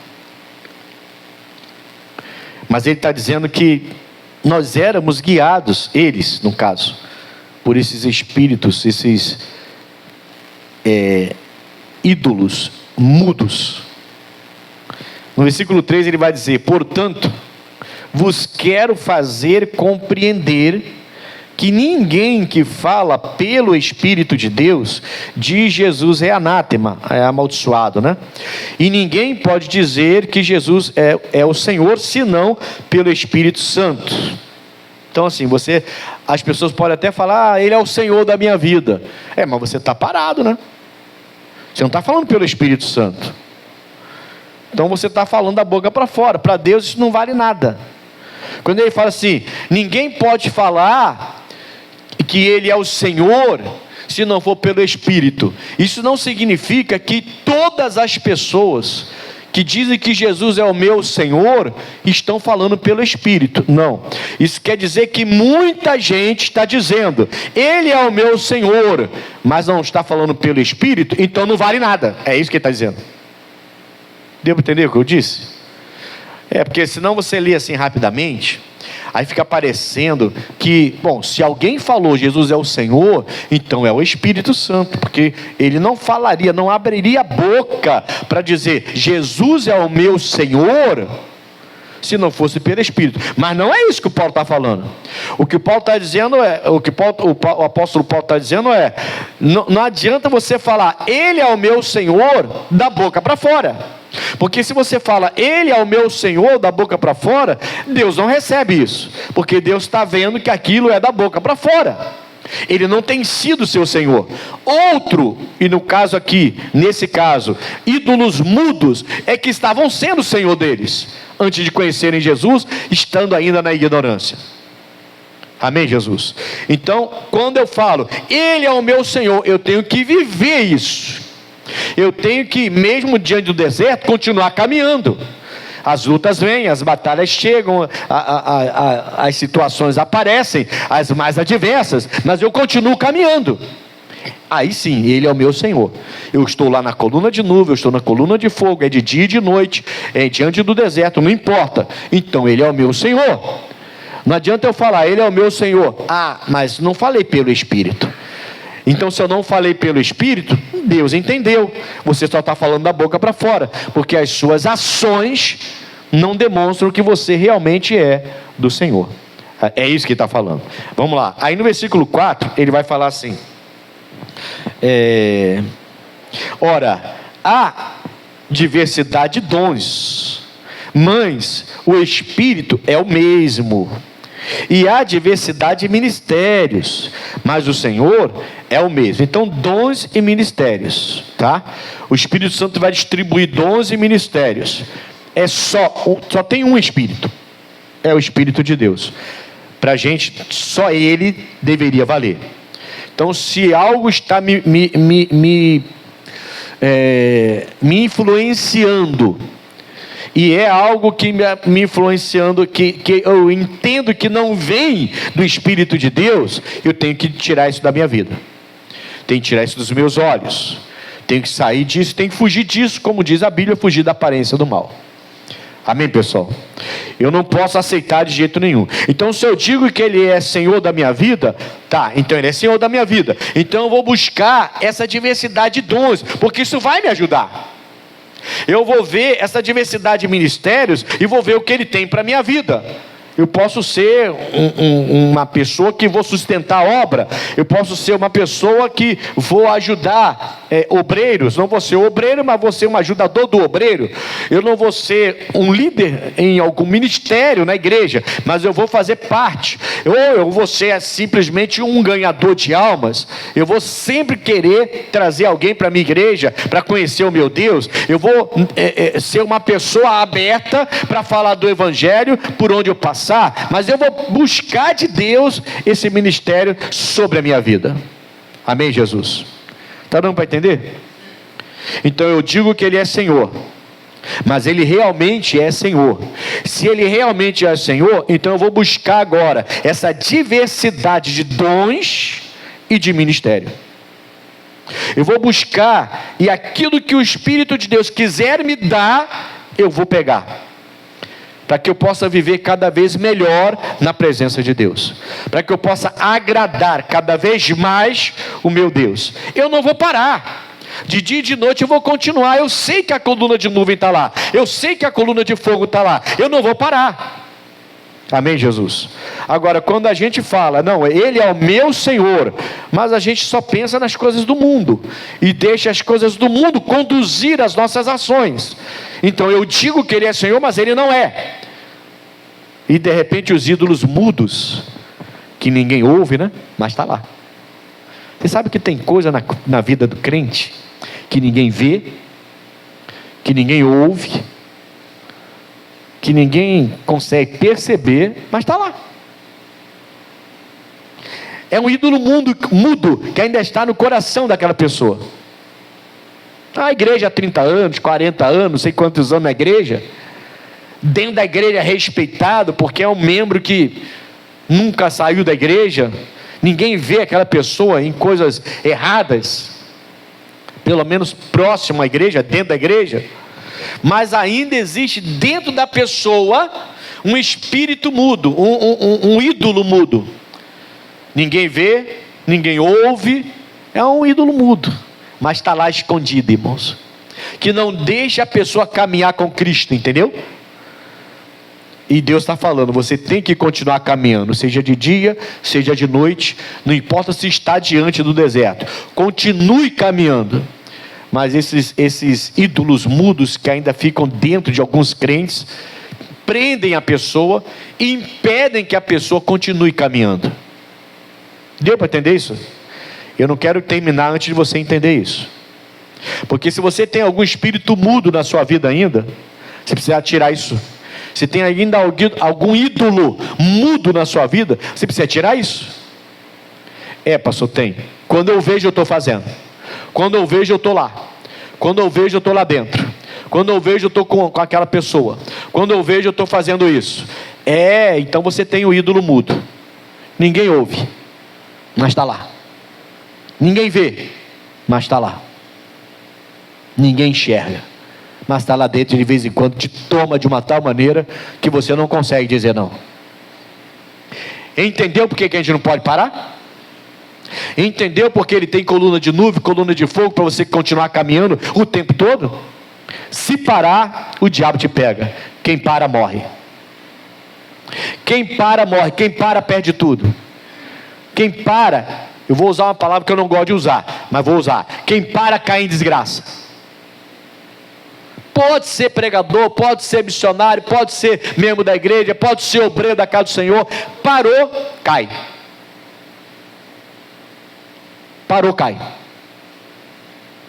Mas ele está dizendo que nós éramos guiados, eles, no caso, por esses espíritos, esses ídolos mudos. No versículo 3 ele vai dizer: portanto, vos quero fazer compreender que ninguém que fala pelo Espírito de Deus diz Jesus é anátema, é amaldiçoado, né? E ninguém pode dizer que Jesus é o Senhor, senão pelo Espírito Santo. Então assim, as pessoas podem até falar, Ele é o Senhor da minha vida. Mas você está parado, né? Você não está falando pelo Espírito Santo. Então você está falando da boca para fora. Para Deus isso não vale nada. Quando ele fala assim, ninguém pode falar que Ele é o Senhor se não for pelo Espírito. Isso não significa que todas as pessoas que dizem que Jesus é o meu Senhor estão falando pelo Espírito. Não. Isso quer dizer que muita gente está dizendo, Ele é o meu Senhor, mas não está falando pelo Espírito, então não vale nada. É isso que ele está dizendo. Deu para entender o que eu disse? Porque senão você lê assim rapidamente, aí fica parecendo que, bom, se alguém falou Jesus é o Senhor, então é o Espírito Santo, porque ele não falaria, não abriria a boca para dizer Jesus é o meu Senhor, se não fosse pelo Espírito. Mas não é isso que o Paulo está falando. O que o Paulo está dizendo o apóstolo Paulo está dizendo não adianta você falar Ele é o meu Senhor da boca para fora. Porque se você fala Ele é o meu Senhor da boca para fora, Deus não recebe isso, porque Deus está vendo que aquilo é da boca para fora. Ele não tem sido seu Senhor. Outro, e no caso aqui, nesse caso, ídolos mudos é que estavam sendo o Senhor deles, antes de conhecerem Jesus, estando ainda na ignorância. Amém, Jesus? Então, quando eu falo Ele é o meu Senhor, eu tenho que viver isso. Eu tenho que, mesmo diante do deserto, continuar caminhando. As lutas vêm, as batalhas chegam, as situações aparecem, as mais adversas, mas eu continuo caminhando. Aí sim, Ele é o meu Senhor. Eu estou lá na coluna de nuvem, eu estou na coluna de fogo, é de dia e de noite, é diante do deserto, não importa. Então Ele é o meu Senhor. Não adianta eu falar, Ele é o meu Senhor. Mas não falei pelo Espírito. Então, se eu não falei pelo Espírito, Deus entendeu. Você só está falando da boca para fora, porque as suas ações não demonstram que você realmente é do Senhor. É isso que ele está falando. Vamos lá. Aí no versículo 4, ele vai falar assim: ora, há diversidade de dons, mas o Espírito é o mesmo. E há diversidade de ministérios, mas o Senhor é o mesmo. Então, dons e ministérios, tá? O Espírito Santo vai distribuir dons e ministérios. Só tem um Espírito, é o Espírito de Deus. Para a gente, só Ele deveria valer. Então, se algo está me influenciando, e é algo que me influenciando, que eu entendo que não vem do Espírito de Deus, eu tenho que tirar isso da minha vida, tenho que tirar isso dos meus olhos, tenho que sair disso, tenho que fugir disso, como diz a Bíblia, fugir da aparência do mal. Amém, pessoal? Eu não posso aceitar de jeito nenhum. Então, se eu digo que Ele é Senhor da minha vida, tá, então Ele é Senhor da minha vida, então eu vou buscar essa diversidade de dons, porque isso vai me ajudar. Eu vou ver essa diversidade de ministérios e vou ver o que Ele tem para a minha vida. Eu posso ser uma pessoa que vou sustentar a obra. Eu posso ser uma pessoa que vou ajudar obreiros. Não vou ser obreiro, mas vou ser um ajudador do obreiro. Eu não vou ser um líder em algum ministério na igreja, mas eu vou fazer parte. Ou eu vou ser simplesmente um ganhador de almas. Eu vou sempre querer trazer alguém para a minha igreja, para conhecer o meu Deus. Eu vou ser uma pessoa aberta para falar do Evangelho por onde eu passar. Mas eu vou buscar de Deus esse ministério sobre a minha vida. Amém, Jesus? Está dando para entender? Então eu digo que Ele é Senhor, mas Ele realmente é Senhor. Se Ele realmente é Senhor, então eu vou buscar agora essa diversidade de dons e de ministério. Eu vou buscar, e aquilo que o Espírito de Deus quiser me dar, eu vou pegar, para que eu possa viver cada vez melhor na presença de Deus, para que eu possa agradar cada vez mais o meu Deus. Eu não vou parar, de dia e de noite eu vou continuar. Eu sei que a coluna de nuvem está lá, eu sei que a coluna de fogo está lá, eu não vou parar. Amém, Jesus? Agora, quando a gente fala, não, Ele é o meu Senhor, mas a gente só pensa nas coisas do mundo, e deixa as coisas do mundo conduzir as nossas ações. Então eu digo que Ele é Senhor, mas Ele não é. E de repente os ídolos mudos, que ninguém ouve, né? Mas está lá. Você sabe que tem coisa na vida do crente, que ninguém vê, que ninguém ouve, que ninguém consegue perceber, mas está lá. É um ídolo mudo que ainda está no coração daquela pessoa. A igreja há 30 anos, 40 anos, não sei quantos anos na igreja. Dentro da igreja é respeitado, porque é um membro que nunca saiu da igreja. Ninguém vê aquela pessoa em coisas erradas, pelo menos próximo à igreja, dentro da igreja. Mas ainda existe dentro da pessoa um espírito mudo, um ídolo mudo. Ninguém vê, ninguém ouve, é um ídolo mudo, mas está lá escondido, irmãos, que não deixa a pessoa caminhar com Cristo, entendeu? E Deus está falando, você tem que continuar caminhando, seja de dia, seja de noite, não importa se está diante do deserto, continue caminhando. Mas esses ídolos mudos que ainda ficam dentro de alguns crentes, prendem a pessoa e impedem que a pessoa continue caminhando. Deu para entender isso? Eu não quero terminar antes de você entender isso, porque se você tem algum espírito mudo na sua vida ainda, você precisa tirar isso. Se tem ainda algum ídolo mudo na sua vida, você precisa tirar isso. Pastor, tem. Quando eu vejo, eu estou fazendo. Quando eu vejo, eu estou lá. Quando eu vejo, eu estou lá dentro. Quando eu vejo, eu estou com aquela pessoa. Quando eu vejo, eu estou fazendo isso. Então você tem o ídolo mudo. Ninguém ouve, mas está lá. Ninguém vê, mas está lá. Ninguém enxerga, mas está lá dentro, de vez em quando te toma de uma tal maneira que você não consegue dizer não. Entendeu por que a gente não pode parar? Entendeu porque ele tem coluna de nuvem, coluna de fogo, para você continuar caminhando o tempo todo? Se parar, o diabo te pega. Quem para, morre. Quem para, morre. Quem para, perde tudo. Quem para, eu vou usar uma palavra que eu não gosto de usar, mas vou usar. Quem para, cai em desgraça. Pode ser pregador, pode ser missionário, pode ser membro da igreja, pode ser obreiro da casa do Senhor. Parou, cai. Parou, cai.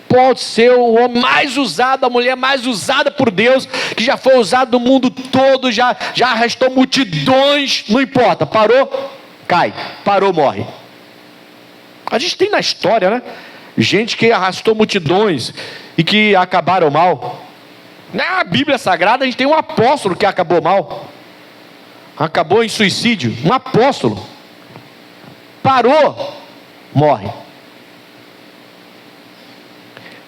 Pode ser o homem mais usado, a mulher mais usada por Deus, que já foi usado no mundo todo, já arrastou multidões, não importa, parou, cai, parou, morre. A gente tem na história, né? Gente que arrastou multidões e que acabaram mal. Na Bíblia Sagrada a gente tem um apóstolo que acabou mal, acabou em suicídio, um apóstolo, parou, morre.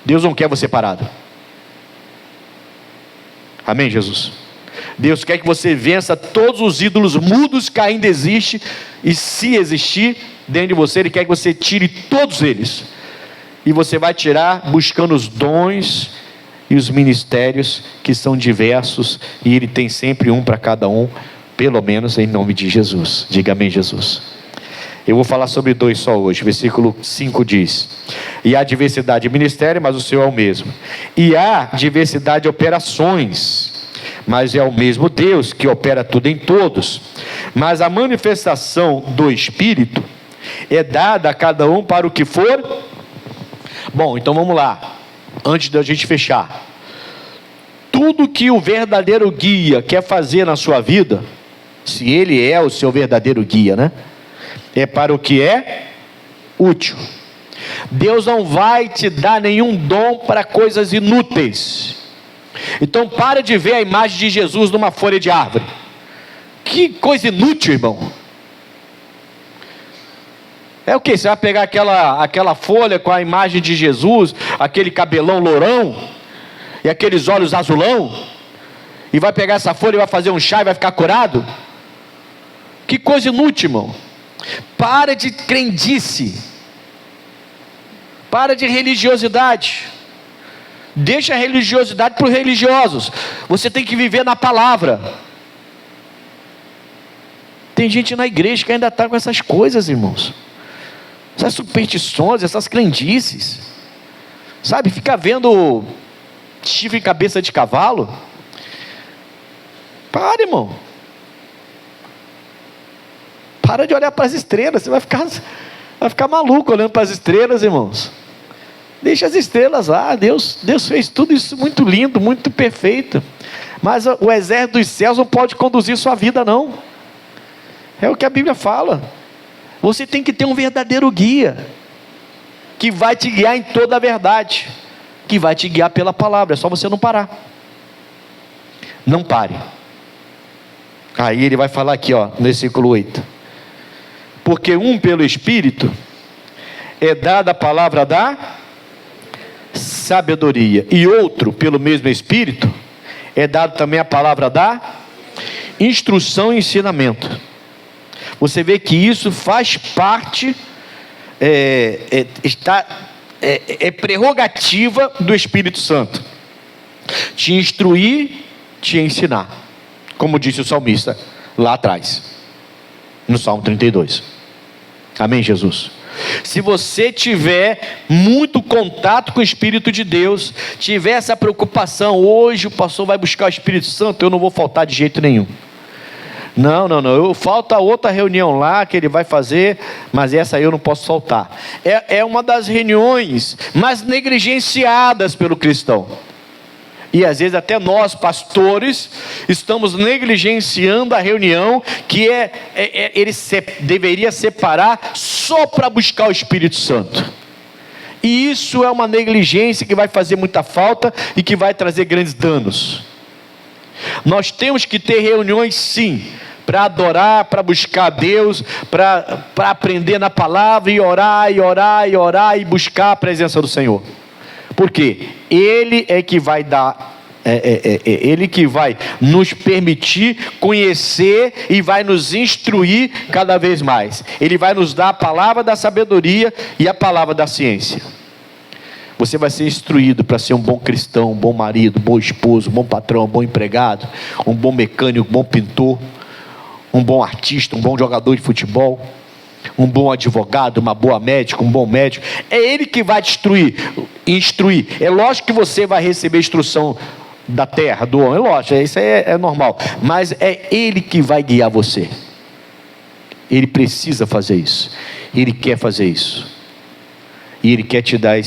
Deus não quer você parado. Amém, Jesus? Deus quer que você vença todos os ídolos mudos que ainda existem, e se existir dentro de você, Ele quer que você tire todos eles, e você vai tirar buscando os dons e os ministérios que são diversos, e Ele tem sempre um para cada um, pelo menos em nome de Jesus. Diga amém, Jesus. Eu vou falar sobre 2 só hoje. Versículo 5 diz: e há diversidade de ministério, mas o Senhor é o mesmo. E há diversidade de operações, mas é o mesmo Deus que opera tudo em todos. Mas a manifestação do Espírito é dada a cada um para o que for. Bom, então vamos lá, antes da gente fechar. Tudo que o verdadeiro guia quer fazer na sua vida, se ele é o seu verdadeiro guia, né? É para o que é útil. Deus não vai te dar nenhum dom para coisas inúteis. Então para de ver a imagem de Jesus numa folha de árvore. Que coisa inútil, irmão. É o que? Você vai pegar aquela folha com a imagem de Jesus, aquele cabelão lourão e aqueles olhos azulão, e vai pegar essa folha e vai fazer um chá e vai ficar curado? Que coisa inútil, irmão. Para de crendice, para de religiosidade. Deixa a religiosidade para os religiosos. Você tem que viver na palavra. Tem gente na igreja que ainda está com essas coisas, irmãos, essas superstições, essas crendices, sabe, fica vendo chifre em cabeça de cavalo. Para, irmão. Para de olhar para as estrelas. Você vai ficar maluco olhando para as estrelas, irmãos. Deixa as estrelas lá. Deus fez tudo isso muito lindo, muito perfeito. Mas o exército dos céus não pode conduzir sua vida, não. É o que a Bíblia fala. Você tem que ter um verdadeiro guia, que vai te guiar em toda a verdade, que vai te guiar pela palavra. É só você não parar. Não pare. Aí ele vai falar aqui, ó, no versículo 8. Porque pelo Espírito é dada a palavra da sabedoria, e outro pelo mesmo Espírito é dado também a palavra da instrução e ensinamento. Você vê que isso faz parte, é prerrogativa do Espírito Santo, te instruir, te ensinar, como disse o salmista lá atrás, no Salmo 32. Amém, Jesus? Se você tiver muito contato com o Espírito de Deus, tiver essa preocupação, hoje o pastor vai buscar o Espírito Santo, eu não vou faltar de jeito nenhum. Não, falta outra reunião lá que ele vai fazer, mas essa aí eu não posso faltar. É uma das reuniões mais negligenciadas pelo cristão. E às vezes até nós, pastores, estamos negligenciando a reunião que ele deveria separar só para buscar o Espírito Santo. E isso é uma negligência que vai fazer muita falta e que vai trazer grandes danos. Nós temos que ter reuniões sim, para adorar, para buscar a Deus, para aprender na palavra e orar, e buscar a presença do Senhor. Porque Ele é que vai dar, Ele que vai nos permitir conhecer e vai nos instruir cada vez mais. Ele vai nos dar a palavra da sabedoria e a palavra da ciência. Você vai ser instruído para ser um bom cristão, um bom marido, um bom esposo, um bom patrão, um bom empregado, um bom mecânico, um bom pintor, um bom artista, um bom jogador de futebol, um bom advogado, uma boa médica, um bom médico. É Ele que vai te instruir. É lógico que você vai receber instrução da terra, do homem, é lógico, isso é normal, mas é Ele que vai guiar você. Ele precisa fazer isso, Ele quer fazer isso, e Ele quer te dar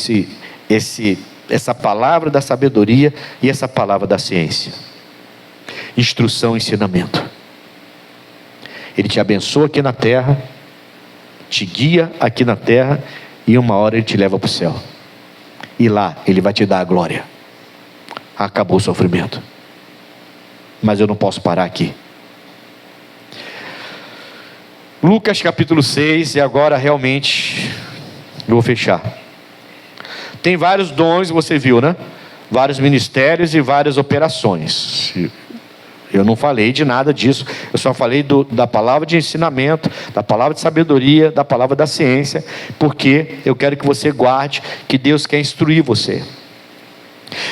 essa palavra da sabedoria e essa palavra da ciência, instrução e ensinamento. Ele te abençoa aqui na terra, te guia aqui na terra, e uma hora Ele te leva para o céu, e lá Ele vai te dar a glória. Acabou o sofrimento. Mas eu não posso parar aqui. Lucas capítulo 6, e agora realmente eu vou fechar. Tem vários dons, você viu, né? Vários ministérios e várias operações. Eu não falei de nada disso, eu só falei da palavra de ensinamento, da palavra de sabedoria, da palavra da ciência, porque eu quero que você guarde que Deus quer instruir você.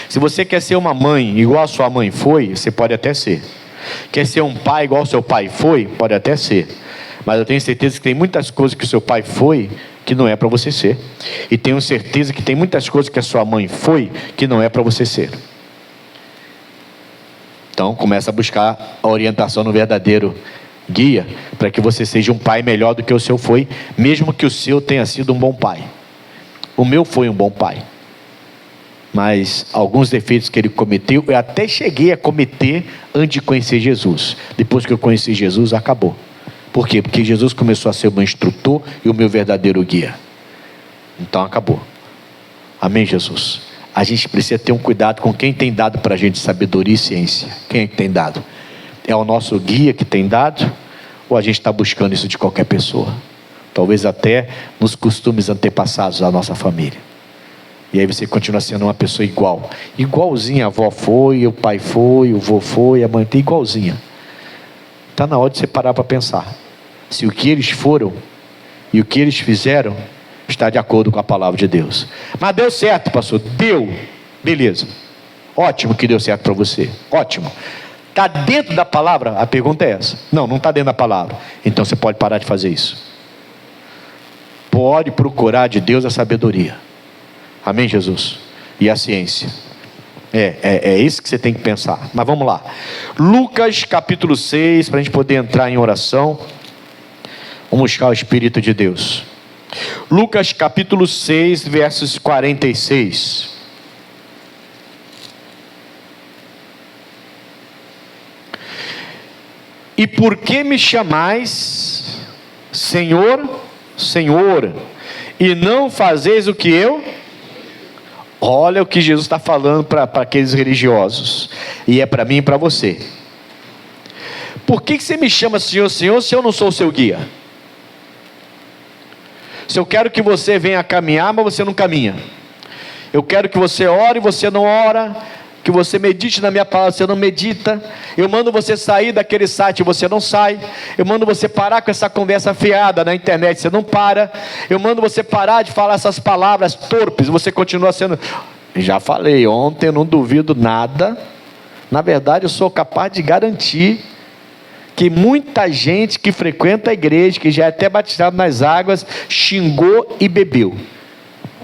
Se você quer ser uma mãe igual a sua mãe foi, você pode até ser. Quer ser um pai igual ao seu pai foi, pode até ser. Mas eu tenho certeza que tem muitas coisas que o seu pai foi, que não é para você ser. E tenho certeza que tem muitas coisas que a sua mãe foi, que não é para você ser. Então começa a buscar a orientação no verdadeiro guia, para que você seja um pai melhor do que o seu foi, mesmo que o seu tenha sido um bom pai. O meu foi um bom pai, mas alguns defeitos que ele cometeu, eu até cheguei a cometer antes de conhecer Jesus. Depois que eu conheci Jesus, acabou. Por quê? Porque Jesus começou a ser o meu instrutor e o meu verdadeiro guia. Então acabou. Amém, Jesus? A gente precisa ter um cuidado com quem tem dado para a gente sabedoria e ciência. Quem é que tem dado? É o nosso guia que tem dado? Ou a gente está buscando isso de qualquer pessoa? Talvez até nos costumes antepassados da nossa família. E aí você continua sendo uma pessoa igual. Igualzinha a avó foi, o pai foi, o vô foi, a mãe tem, igualzinha. Está na hora de você parar para pensar. Se o que eles foram e o que eles fizeram está de acordo com a palavra de Deus. Mas deu certo, pastor? Deu. Beleza. Ótimo que deu certo para você. Ótimo. Está dentro da palavra? A pergunta é essa. Não, não está dentro da palavra. Então você pode parar de fazer isso. Pode procurar de Deus a sabedoria. Amém, Jesus? E a ciência. É isso que você tem que pensar. Mas vamos lá. Lucas capítulo 6, para a gente poder entrar em oração. Vamos buscar o Espírito de Deus. Lucas capítulo 6, versos 46. E por que me chamais Senhor, Senhor, e não fazeis o que eu? Olha o que Jesus está falando para aqueles religiosos, e é para mim e para você. Por que você me chama Senhor, Senhor, se eu não sou o seu guia? Se eu quero que você venha caminhar, mas você não caminha. Eu quero que você ore e você não ora. Que você medite na minha palavra, você não medita. Eu mando você sair daquele site e você não sai. Eu mando você parar com essa conversa fiada na internet, você não para. Eu mando você parar de falar essas palavras torpes, você continua sendo... Já falei ontem, eu não duvido nada. Na verdade, eu sou capaz de garantir que muita gente que frequenta a igreja, que já é até batizado nas águas, xingou e bebeu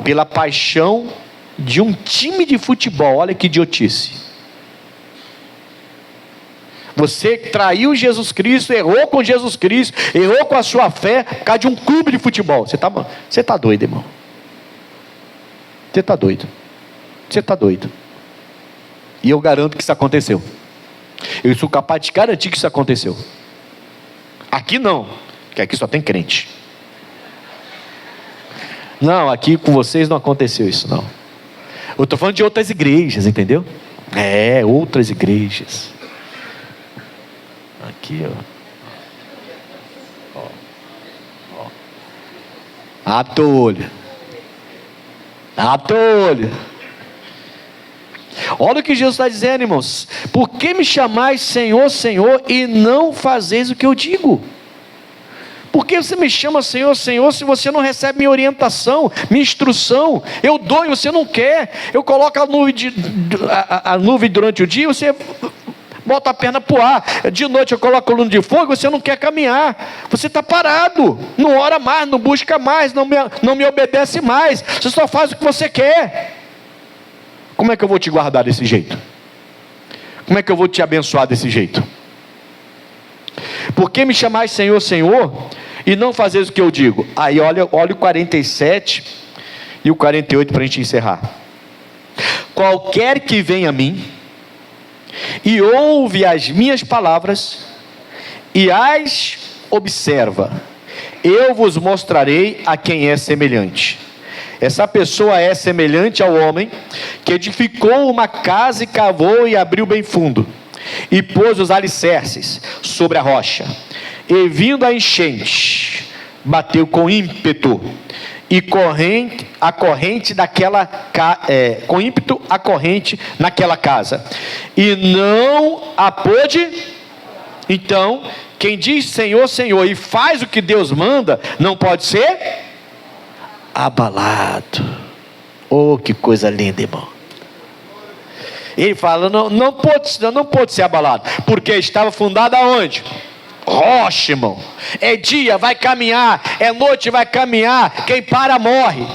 pela paixão de um time de futebol. Olha que idiotice. Você traiu Jesus Cristo, errou com Jesus Cristo, errou com a sua fé por causa de um clube de futebol. Você está doido, irmão. Você está doido. Você está doido. E eu garanto que isso aconteceu. Eu sou capaz de garantir que isso aconteceu. Aqui não, porque aqui só tem crente. Não, aqui com vocês não aconteceu isso não. Eu estou falando de outras igrejas, entendeu? Outras igrejas. Aqui, ó. Atolho. Olha o que Jesus está dizendo, irmãos. Por que me chamais Senhor, Senhor, e não fazeis o que eu digo? Por que você me chama Senhor, Senhor, se você não recebe minha orientação, minha instrução? Eu dou e você não quer. Eu coloco a nuvem durante o dia, você bota a perna para o ar. De noite eu coloco a coluna de fogo, você não quer caminhar. Você está parado, não ora mais, não busca mais, não me obedece mais. Você só faz o que você quer. Como é que eu vou te guardar desse jeito? Como é que eu vou te abençoar desse jeito? Por que me chamais Senhor, Senhor, e não fazeis o que eu digo? Aí olha o 47 e o 48 para a gente encerrar. Qualquer que vem a mim e ouve as minhas palavras e as observa, eu vos mostrarei a quem é semelhante. Essa pessoa é semelhante ao homem que edificou uma casa e cavou e abriu bem fundo, e pôs os alicerces sobre a rocha, e vindo a enchente, bateu com ímpeto e a corrente naquela casa, e não a pôde. Então, quem diz Senhor, Senhor, e faz o que Deus manda, não pode ser abalado. Oh, que coisa linda, irmão. Ele fala, não pode ser abalado, porque estava fundado aonde? Rocha, irmão. É dia, vai caminhar, é noite, vai caminhar. Quem para, morre.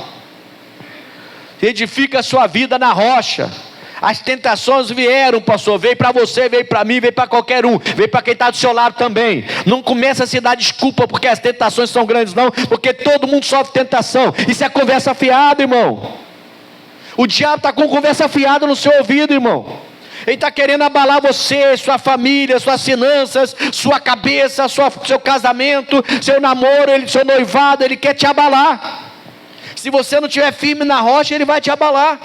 Edifica a sua vida na rocha. As tentações vieram, pastor, veio para você, veio para mim, veio para qualquer um, veio para quem está do seu lado também. Não começa a se dar desculpa porque as tentações são grandes, não, porque todo mundo sofre tentação. Isso é conversa fiada, irmão. O diabo está com conversa fiada no seu ouvido, irmão. Ele está querendo abalar você, sua família, suas finanças, sua cabeça, seu casamento, seu namoro, seu noivado. Ele quer te abalar. Se você não estiver firme na rocha, ele vai te abalar.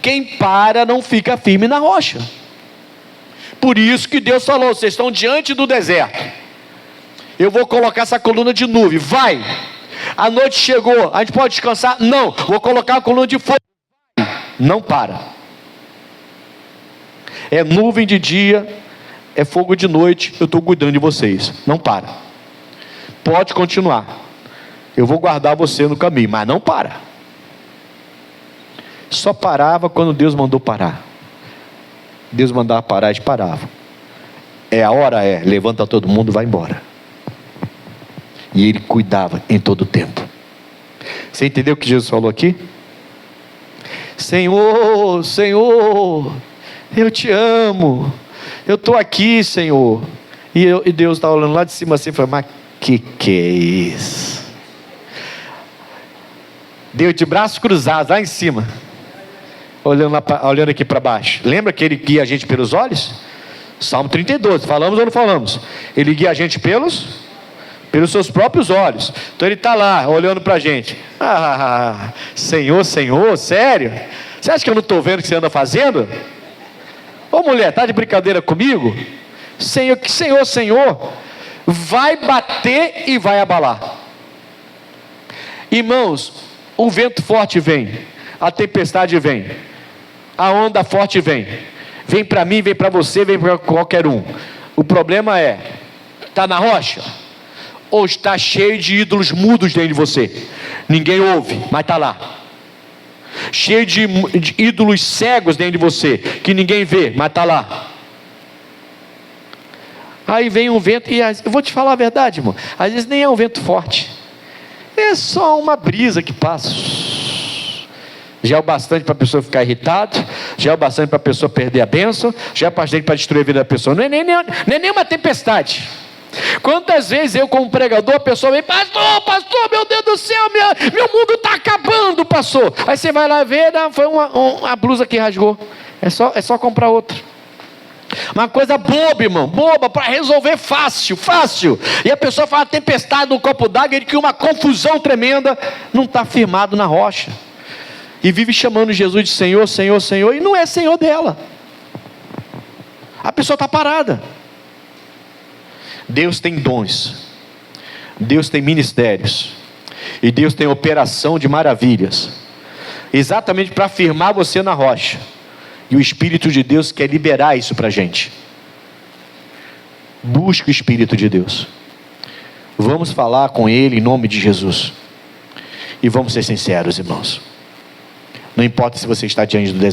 Quem para não fica firme na rocha. Por isso que Deus falou, vocês estão diante do deserto, eu vou colocar essa coluna de nuvem, vai. A noite chegou, a gente pode descansar? Não, vou colocar a coluna de fogo. Não para. É nuvem de dia, é fogo de noite, eu estou cuidando de vocês. Não para. Pode continuar. Eu vou guardar você no caminho, mas não para. Só parava quando Deus mandou parar. Deus mandava parar, eles paravam. A hora levanta todo mundo, vai embora. E ele cuidava em todo o tempo. Você entendeu o que Jesus falou aqui? Senhor, Senhor, eu te amo, eu estou aqui, Senhor. E Deus está olhando lá de cima assim e falou, mas que é isso? Deus de braços cruzados lá em cima, olhando aqui para baixo. Lembra que ele guia a gente pelos olhos? Salmo 32, falamos ou não falamos? Ele guia a gente pelos seus próprios olhos. Então ele está lá, olhando para a gente. Senhor, Senhor, sério? Você acha que eu não estou vendo o que você anda fazendo? Ô mulher, está de brincadeira comigo? Senhor, Senhor, Senhor, vai bater e vai abalar. Irmãos, o vento forte vem, a tempestade vem, a onda forte vem para mim, vem para você, vem para qualquer um. O problema é, está na rocha? Ou está cheio de ídolos mudos dentro de você? Ninguém ouve, mas está lá. Cheio de ídolos cegos dentro de você, que ninguém vê, mas está lá. Aí vem um vento, e eu vou te falar a verdade, irmão, às vezes nem é um vento forte, é só uma brisa que passa. Já é o bastante para a pessoa ficar irritada, já é o bastante para a pessoa perder a bênção, já é o bastante para destruir a vida da pessoa. Não é nem uma tempestade. Quantas vezes eu, como pregador, a pessoa vem, pastor, meu Deus do céu, meu mundo está acabando, pastor. Aí você vai lá ver, foi uma blusa que rasgou. É só comprar outra. Uma coisa boba, irmão, boba, para resolver fácil. E a pessoa fala tempestade no copo d'água, ele cria uma confusão tremenda, não está firmado na rocha. E vive chamando Jesus de Senhor, Senhor, Senhor, e não é Senhor dela. A pessoa está parada. Deus tem dons, Deus tem ministérios, e Deus tem operação de maravilhas, exatamente para firmar você na rocha. E o Espírito de Deus quer liberar isso para a gente. Busque o Espírito de Deus. Vamos falar com Ele em nome de Jesus. E vamos ser sinceros, irmãos. Não importa se você está diante do deserto.